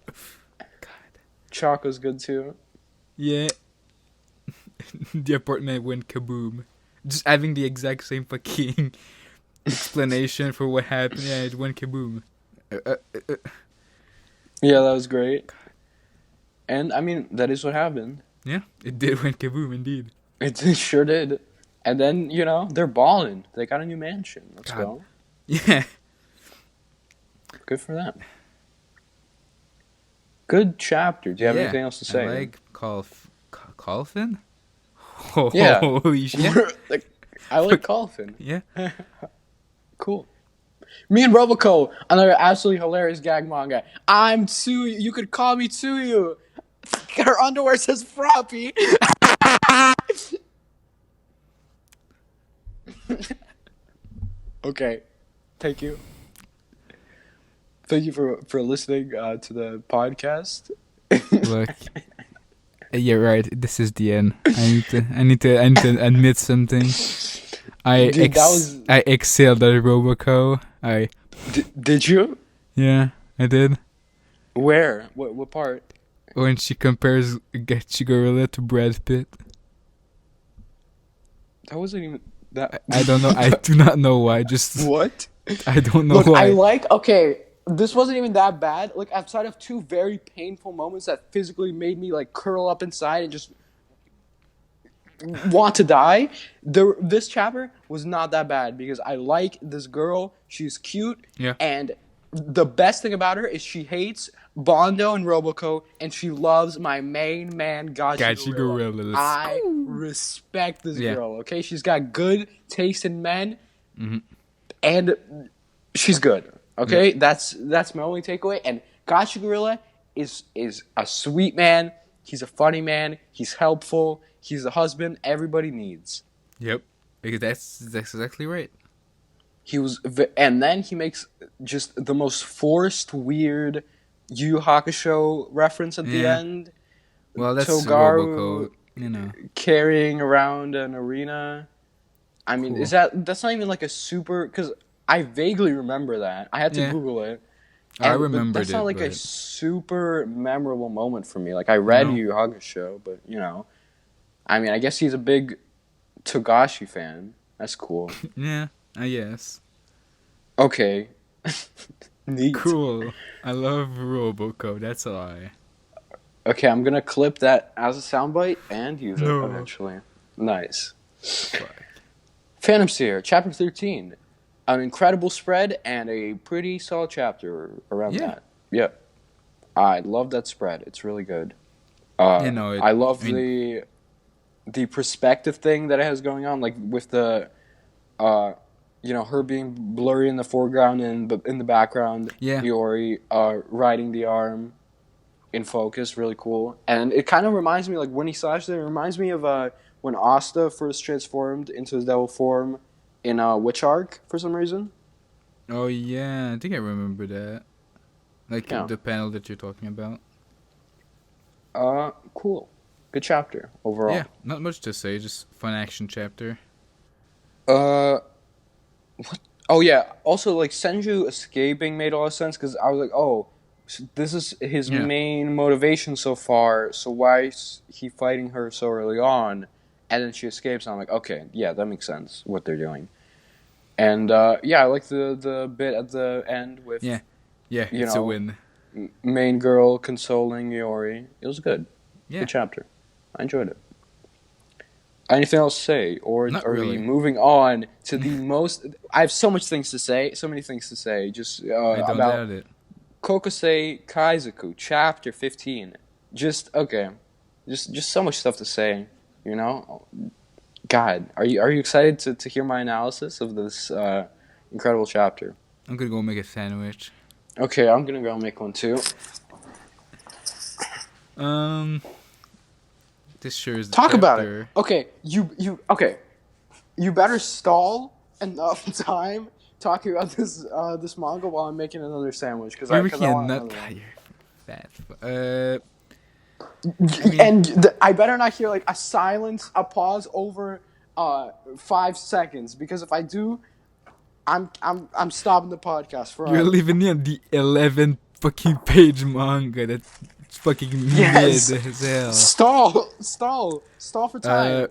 God. Choco's good too. Yeah. The apartment went kaboom. Just having the exact same fucking explanation for what happened. Yeah, it went kaboom. Yeah, that was great. And, I mean, that is what happened. Yeah, it did went kaboom, indeed. It sure did. And then, they're balling. They got a new mansion. Let's go. Yeah. Good for them. Good chapter. Do you have anything else to say? I like Colfin? Yeah. Holy shit. I like Colfin. Yeah. Cool. Me and Roboco, another absolutely hilarious gag manga. I'm Tsuyu. You could call me Tsuyu. Her underwear says Froppy. Okay. Thank you. Thank you for listening to the podcast. Look. Yeah, right. This is the end. I need to admit something. I excelled at Roboco. Did you? Yeah, I did. Where? What part? When she compares Gachi Gorilla to Brad Pitt. That wasn't even that. I don't know. I do not know why. What? I don't know why. Okay. This wasn't even that bad. Like, outside of two very painful moments that physically made me like curl up inside and just want to die. This chapter was not that bad because I like this girl. She's cute. Yeah. And the best thing about her is she hates Bondo and Roboco, and she loves my main man, Gachi Gorilla. I respect this girl. Okay, she's got good taste in men, and she's good. Okay, that's my only takeaway. And Gachi Gorilla is a sweet man. He's a funny man. He's helpful. He's the husband everybody needs. Yep, because that's exactly right. And then he makes just the most forced, weird Yu Yu Hakusho reference at the end. Well, that's Togaru, Roboco, carrying around an arena. I mean, cool. That's not even like a super, because I vaguely remember that. I had to Google it. I remembered it. That's not like a super memorable moment for me. Like, I read Yu Yu Hakusho, but, I mean, I guess he's a big Togashi fan. That's cool. Yeah, I guess. Okay. Neat. Cool. I love Roboco, that's a lie. Okay, I'm gonna clip that as a soundbite and use it eventually. Nice. Fuck. Phantom Seer, Chapter 13. An incredible spread and a pretty solid chapter around that. Yep. I love that spread. It's really good. I love the perspective thing that it has going on, like with the her being blurry in the foreground and in the background. Yeah. Iori riding the arm in focus, really cool. And it kind of reminds me, like when he slashed it reminds me of when Asta first transformed into his devil form in Witch Arc for some reason. Oh yeah, I think I remember that. Like the panel that you're talking about. Cool. good chapter overall. Yeah, not much to say. Just fun action chapter. What? Oh yeah. Also, like Senju escaping made a lot of sense because I was like, oh, so this is his main motivation so far. So why is he fighting her so early on? And then she escapes. And I'm like, okay, yeah, that makes sense. What they're doing. And I like the bit at the end with it's a win. Main girl consoling Yori. It was good. Yeah. Good chapter. I enjoyed it. Anything else to say? Or Not are really. we moving on to the most... I have so many things to say. Just I don't about doubt it. Kokosei Kazoku, chapter 15. Just so much stuff to say, you know? God, are you excited to hear my analysis of this incredible chapter? I'm gonna go make a sandwich. Okay, I'm gonna go make one too. This sure is the Talk chapter. about it. Okay, you better stall enough time talking about this manga while I'm making another sandwich because I want another one. Fat. I better not hear like a silence, a pause over 5 seconds because if I do, I'm stopping the podcast forever. You're leaving me on the 11 fucking page manga. That's fucking mid as hell. Stall for time.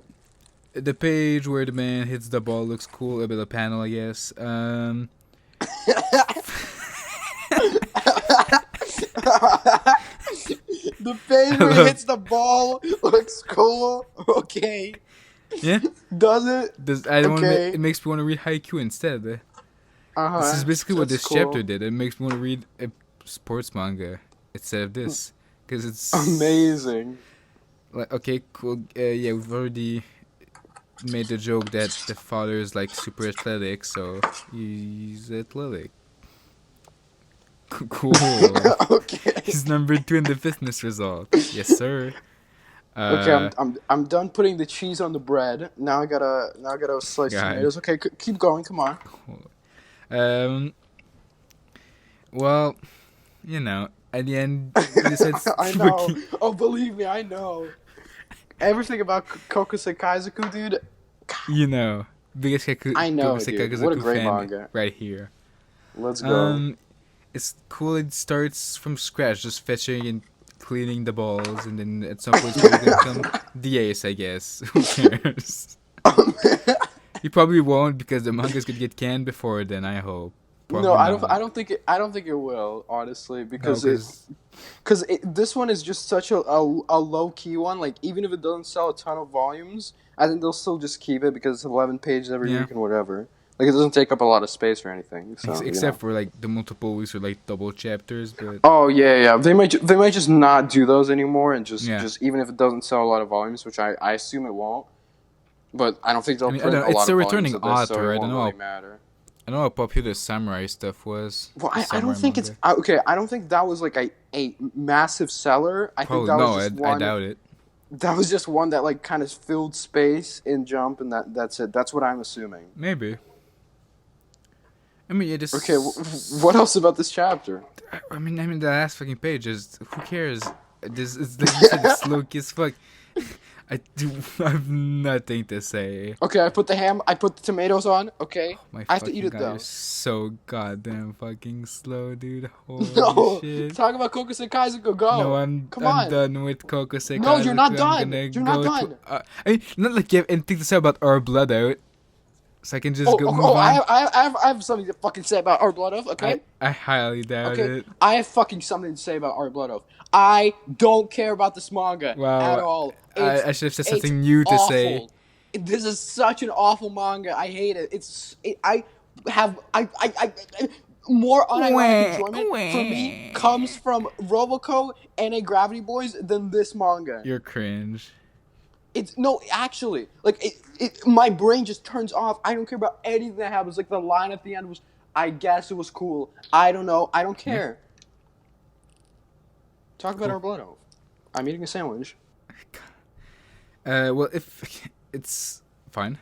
The page where the man hits the ball looks cool. A bit of panel, I guess. The page where he hits the ball looks cool. Okay. Yeah. Does it? It makes me want to read Haikyuu instead. This is basically what this chapter did. It makes me want to read a sports manga instead of this because it's amazing. Like, okay, cool. We've already made the joke that the father is like super athletic, so he's athletic. Cool. Okay. He's number 2 in the fitness result. Yes, sir. Okay, I'm done putting the cheese on the bread. Now I gotta slice tomatoes. Okay, keep going. Come on. Well, you know, at the end, you said I know. Oh, believe me, I know. Everything about Kokosei Kazoku, dude. You know, biggest I know, Kokosei dude. Kazoku What a great fan manga. right here. Let's go. It's cool. It starts from scratch, just fetching and cleaning the balls, and then at some point he's gonna become the ace, I guess. Who cares? He probably won't because the manga's gonna get canned before then. I hope. Probably no, not. I don't think it will, honestly, because this one is just such a low key one. Like even if it doesn't sell a ton of volumes, I think they'll still just keep it because it's 11 pages every week and whatever. Like it doesn't take up a lot of space or anything. So, except for like the multiple weeks or like double chapters, but they might just not do those anymore and just even if it doesn't sell a lot of volumes, which I assume it won't. But I don't think they'll print a lot of volumes. It's a returning author. So I don't know. Really matter. I know how popular samurai stuff was. Well, I don't think manga. it's okay. I don't think that was like a massive seller. I think that was just one. I doubt it. That was just one that like kind of filled space in Jump, and that's it. That's what I'm assuming. Maybe. I mean, it is. Okay, what else about this chapter? I mean, the last fucking page is. Who cares? This is like you said, it's low key as fuck. I have nothing to say. Okay, I put the tomatoes on. Okay, I have to eat it though. You're so goddamn fucking slow, dude. Holy shit. Talk about Kokosei Kazoku. Go. No, I'm done with Kokosei Kazoku. No, you're not done. You're not done. I mean, not like you have anything to say about Our Blood Out. So I can just go move on. I have something to fucking say about Our Blood Oath, okay? I highly doubt it. I have fucking something to say about Our Blood Oath. I don't care about this manga at all. I should have said something new to say. This is such an awful manga. I hate it. I more unironic enjoyment for me comes from Roboco and Agravity Boys than this manga. You're cringe. Actually, like my brain just turns off. I don't care about anything that happens. Like the line at the end was, I guess it was cool. I don't know. I don't care. Talk about Our Blood Oath. I'm eating a sandwich. Well, if it's fine,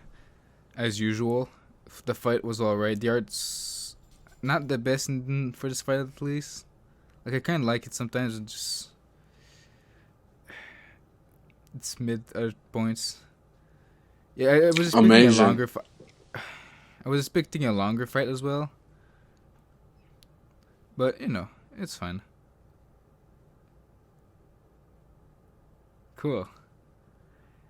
as usual. The fight was alright. The art's not the best for this fight, at least. Like I kind of like it sometimes. It just its mid points. Yeah, I was expecting Amazing. a longer I was expecting a longer fight as well. But, it's fine. Cool.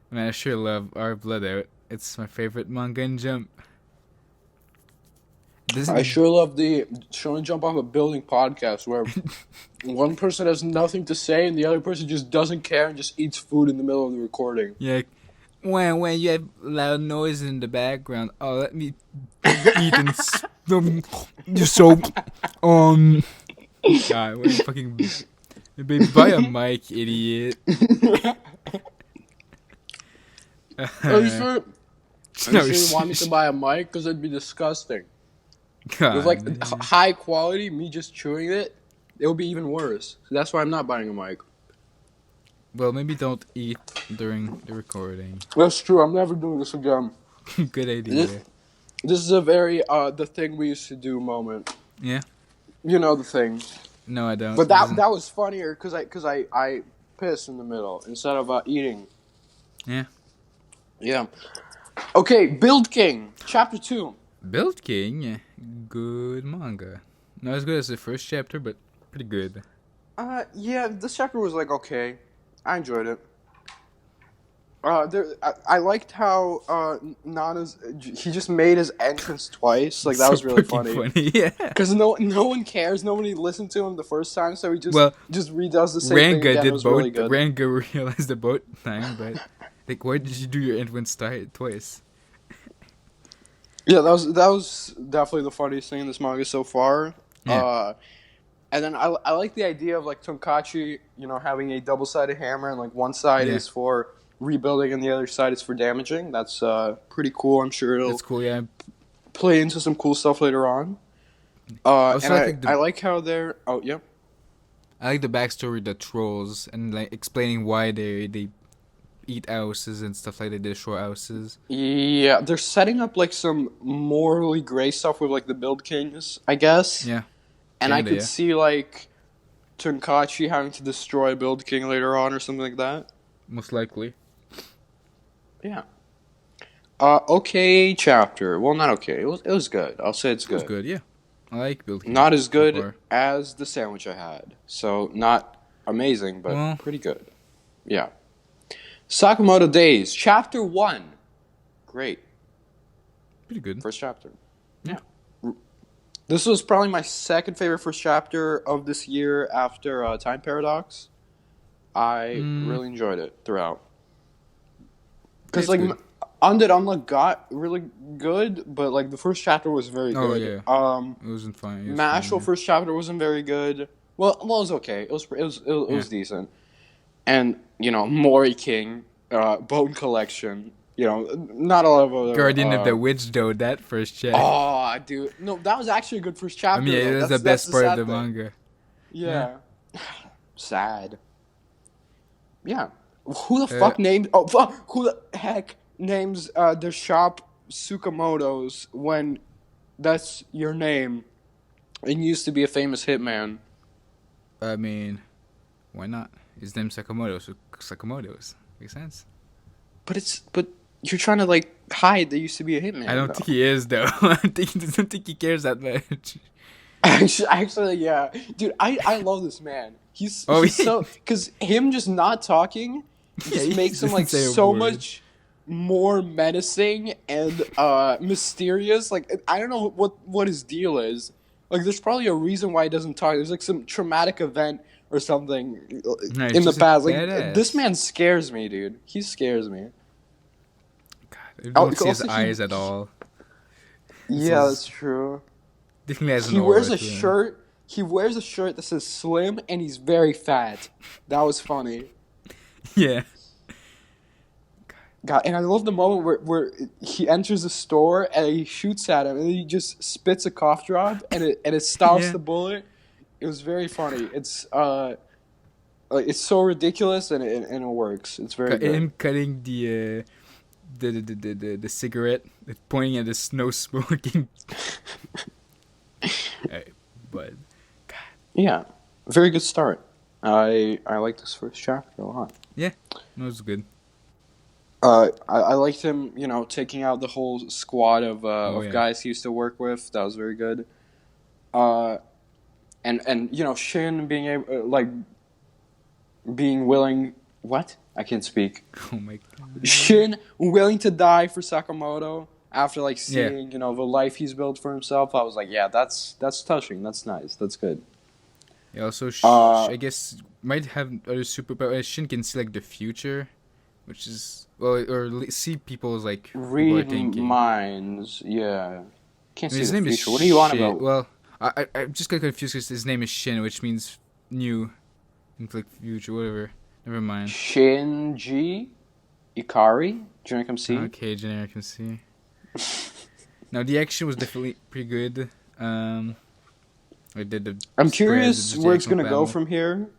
Man, I sure love Our Blood Out. It's my favorite manga in Jump. I sure love the Shonen Jump off a building podcast where one person has nothing to say and the other person just doesn't care and just eats food in the middle of the recording. Yeah. When you have loud noise in the background, let me eat and so God, what fucking baby, buy a mic, idiot. Are you sure you want me to buy a mic? Because it'd be disgusting. God, with like high quality, me just chewing it, it would be even worse. So that's why I'm not buying a mic. Well, maybe don't eat during the recording. That's true. I'm never doing this again. Good idea. This is a very the thing we used to do moment. Yeah. You know the thing. No, I don't. But that was funnier because I piss in the middle instead of eating. Yeah. Yeah. Okay, Build King, Chapter 2. Build King, good manga. Not as good as the first chapter, but pretty good. Yeah, this chapter was like okay. I enjoyed it. I liked how Nana's he just made his entrance twice. Like that was really funny. Yeah. Because no one cares. Nobody listened to him the first time, so he just redoes the same thing again. It was really good. Ranga realized the boat time, but like, why did you do your entrance twice? Yeah, that was definitely the funniest thing in this manga so far. Yeah. And then I like the idea of like Tonkatsu, having a double-sided hammer and like one side is for rebuilding and the other side is for damaging. That's pretty cool. I'm sure it'll play into some cool stuff later on. I like how they're I like the backstory of the trolls and like explaining why they eat houses and stuff like they destroy houses. Yeah, they're setting up like some morally gray stuff with like the Build Kings, I guess. Yeah. And I could see like Tonkatsu having to destroy Build King later on or something like that. Most likely. Yeah. Okay, chapter. Well, not okay. It was good. I'll say it's good. It was good, yeah. I like Build King. Not as good as the sandwich I had. So, not amazing, but pretty good. Yeah. Sakamoto Days, Chapter 1. Great. Pretty good. First chapter. Yeah. This was probably my second favorite first chapter of this year after Time Paradox. I really enjoyed it throughout. Because, like, Undead Unluck got really good, but, like, the first chapter was very good. Yeah. It wasn't fine. Mashle first chapter wasn't very good. Well, it was okay. It was decent. And, Moriking, Bone Collection, not a lot of other... Guardian of the Witch, though, that first chapter. Oh, dude. No, that was actually a good first chapter. I mean, it was the best part of the manga. Yeah. Sad. Yeah. Who the fuck named... Oh, fuck! Who the heck names their shop Sakamoto's when that's your name and you used to be a famous hitman? I mean, why not? His name's Sakamoto, so Sakamoto's. Makes sense. But you're trying to, like, hide that you used to be a hitman. I don't think he is, though. I don't think he cares that much. Actually, yeah. Dude, I love this man. He's so... Because him just not talking just makes him, like, so much more menacing and mysterious. Like, I don't know what his deal is. Like, there's probably a reason why he doesn't talk. There's, like, some traumatic event or something in the past. Like, this man scares me, dude. He scares me. God, I don't see his eyes at all. Yeah, that's true. He wears a shirt. He wears a shirt that says slim, and he's very fat. That was funny. Yeah. God, and I love the moment where he enters the store and he shoots at him, and he just spits a cough drop, and it stops the bullet. It was very funny. It's it's so ridiculous, and it works. It's very good. Him cutting the cigarette, pointing at the snow smoking. But God. Yeah, very good start. I like this first chapter a lot. Yeah, it was good. I liked him, taking out the whole squad of guys he used to work with. That was very good. Uh, and Shin being able, being willing. What? I can't speak. Oh my god. Shin willing to die for Sakamoto after seeing the life he's built for himself. I was like, yeah, that's touching. That's nice. That's good. Yeah, also, I guess might have other superpowers. Shin can see the future, which is see people's read thinking. Minds. Yeah, can't see his the name future. Is what do you want about? Well, I just got confused because his name is Shin, which means new, and future, whatever. Never mind. Shinji Ikari, generic MC. Okay, generic MC. Now the action was definitely pretty good. I did the. I'm curious where it's gonna go from here.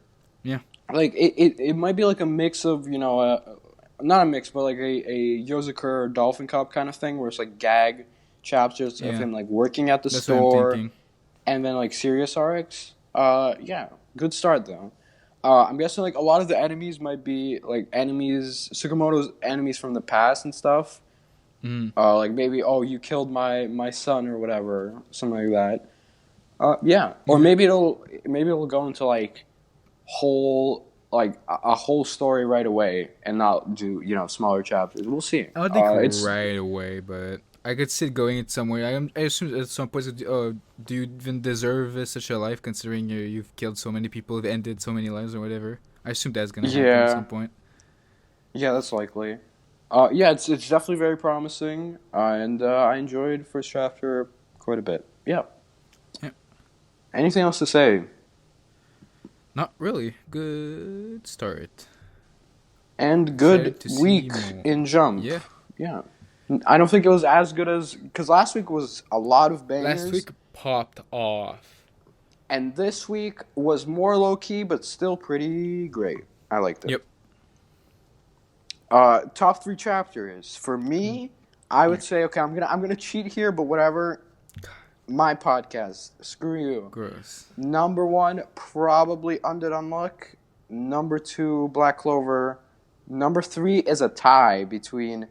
Yeah. It might be a mix of not a mix, but a Yozakura or Dolphin Cup kind of thing, where it's gag chapters of him working at the store, and then serious arcs. Yeah, good start though. I'm guessing a lot of the enemies might be enemies, Sakamoto's enemies from the past and stuff. Maybe you killed my son or whatever, something like that. Yeah, or maybe it'll go into whole a whole story right away and not do smaller chapters. We'll see. I don't think right away, but I could see it going it somewhere. I assume at some point, do you even deserve such a life considering you've killed so many people, have ended so many lives or whatever? I assume that's gonna happen at some point. Yeah, that's likely. Yeah, it's definitely very promising, and I enjoyed first chapter quite a bit. Yeah. Anything else to say? Not really. Good start. And good week in Jump. Yeah. Yeah. I don't think it was as good as... Because last week was a lot of bangers. Last week popped off. And this week was more low-key, but still pretty great. I liked it. Yep. Top 3 chapters. For me, I would say, okay, I'm gonna cheat here, but whatever. My podcast. Screw you. Gross. Number 1, probably Undead Unluck. Number 2, Black Clover. Number 3 is a tie between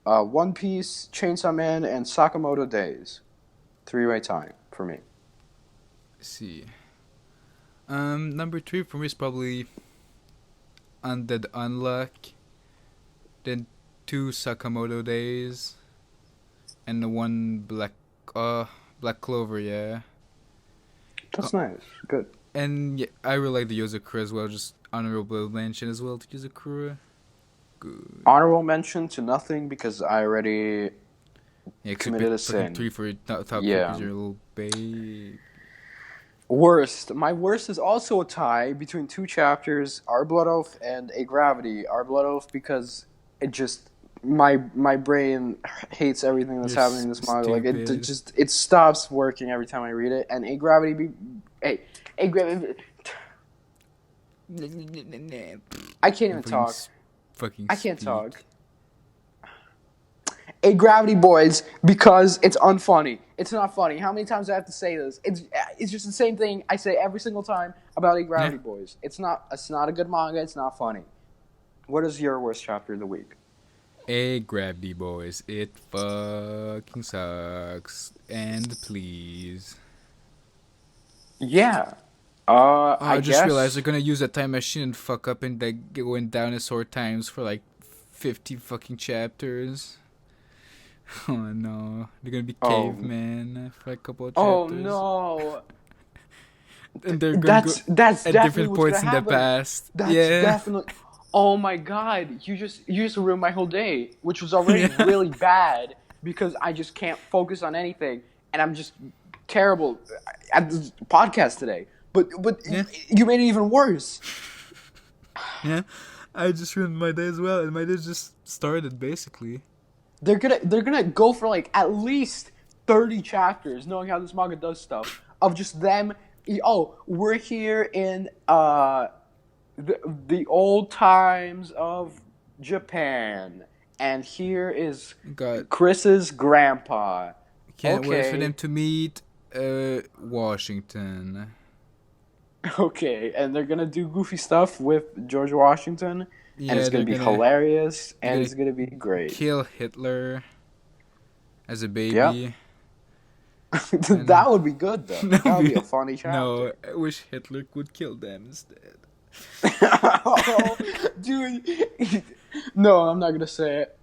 One Piece, Chainsaw Man, and Sakamoto Days. 3-way tie for me. Let's see. Number 3 for me is probably Undead Unluck. Then 2 Sakamoto Days. And the 1 Black Clover, yeah. That's nice. Good. And yeah, I really like the Yozakura as well. Just honorable mention as well to Yozakura. Good. Honorable mention to nothing because I already committed a sin. 3 for your top because you're a little babe. Worst. My worst is also a tie between 2 chapters, Our Blood Oath and Agravity. Our Blood Oath because it just... My brain hates everything that's happening in this manga. It stops working every time I read it. And Agravity I can't even talk. I can't talk. Agravity Boys because it's unfunny. It's not funny. How many times do I have to say this? It's just the same thing I say every single time about Agravity Boys. It's not a good manga. It's not funny. What is your worst chapter of the week? Agravity Boys. It fucking sucks. And please. Yeah. I just realized they're gonna use a time machine and fuck up and going dinosaur times for 50 fucking chapters. Oh no. They're gonna be cavemen for a couple of chapters. Oh no. And they're gonna go at different points in the past. That's definitely... Oh my god, you just ruined my whole day, which was already really bad because I just can't focus on anything and I'm just terrible at this podcast today. But you made it even worse. Yeah, I just ruined my day as well, and my day just started basically. They're gonna go for at least 30 chapters, knowing how this manga does stuff, of just them. Oh, we're here in the old times of Japan, and here is Chris's grandpa. Can't wait for them to meet Washington. Okay, and they're gonna do goofy stuff with George Washington, and Yeah, it's gonna they're be gonna hilarious, they're and gonna it's gonna be great. kill Hitler as a Yep. baby. That And would be good though. no, That would be a funny no, chapter. I wish Hitler would kill them instead. Oh, dude. No, I'm not gonna say it.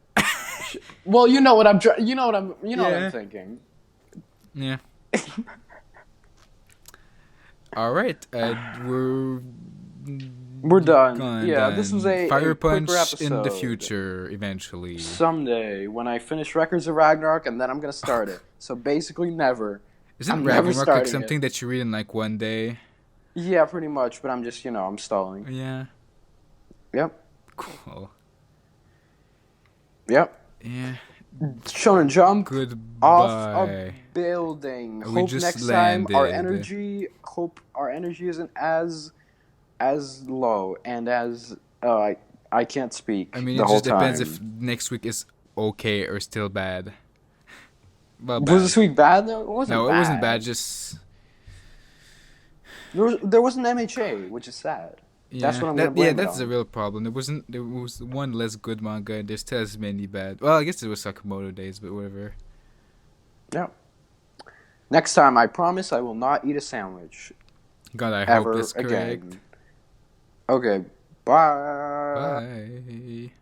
Well, you know what I'm you know what I'm Yeah. thinking. Yeah. All right, We're done. gone. Yeah, this was Fire a quicker Punch in the episode. future eventually. Someday, when I finish Records of Ragnarok, and then I'm gonna start it. So basically, never. Isn't I'm never Ragnarok like starting something it. that you read in like one day? Yeah, pretty much. But I'm just, I'm stalling. Yeah. Yep. Cool. Yep. Yeah. Shonen Jump. Goodbye. Off a building. We Hope just next time our landed. energy isn't as low and as I can't speak. I mean, the it whole just depends time. if next week is okay or still bad. Well, Was bad. this week bad though? It wasn't. No, bad. it wasn't bad. Just there was an MHA, which is sad. yeah, That's what I'm gonna blame it that's on. a real problem. There was one less good manga, and there's still as many bad. Well, I guess it was Sakamoto Days, but whatever. Yeah. Next time, I promise I will not eat a sandwich. God, I ever hope that's correct. again. Okay. Bye. Bye.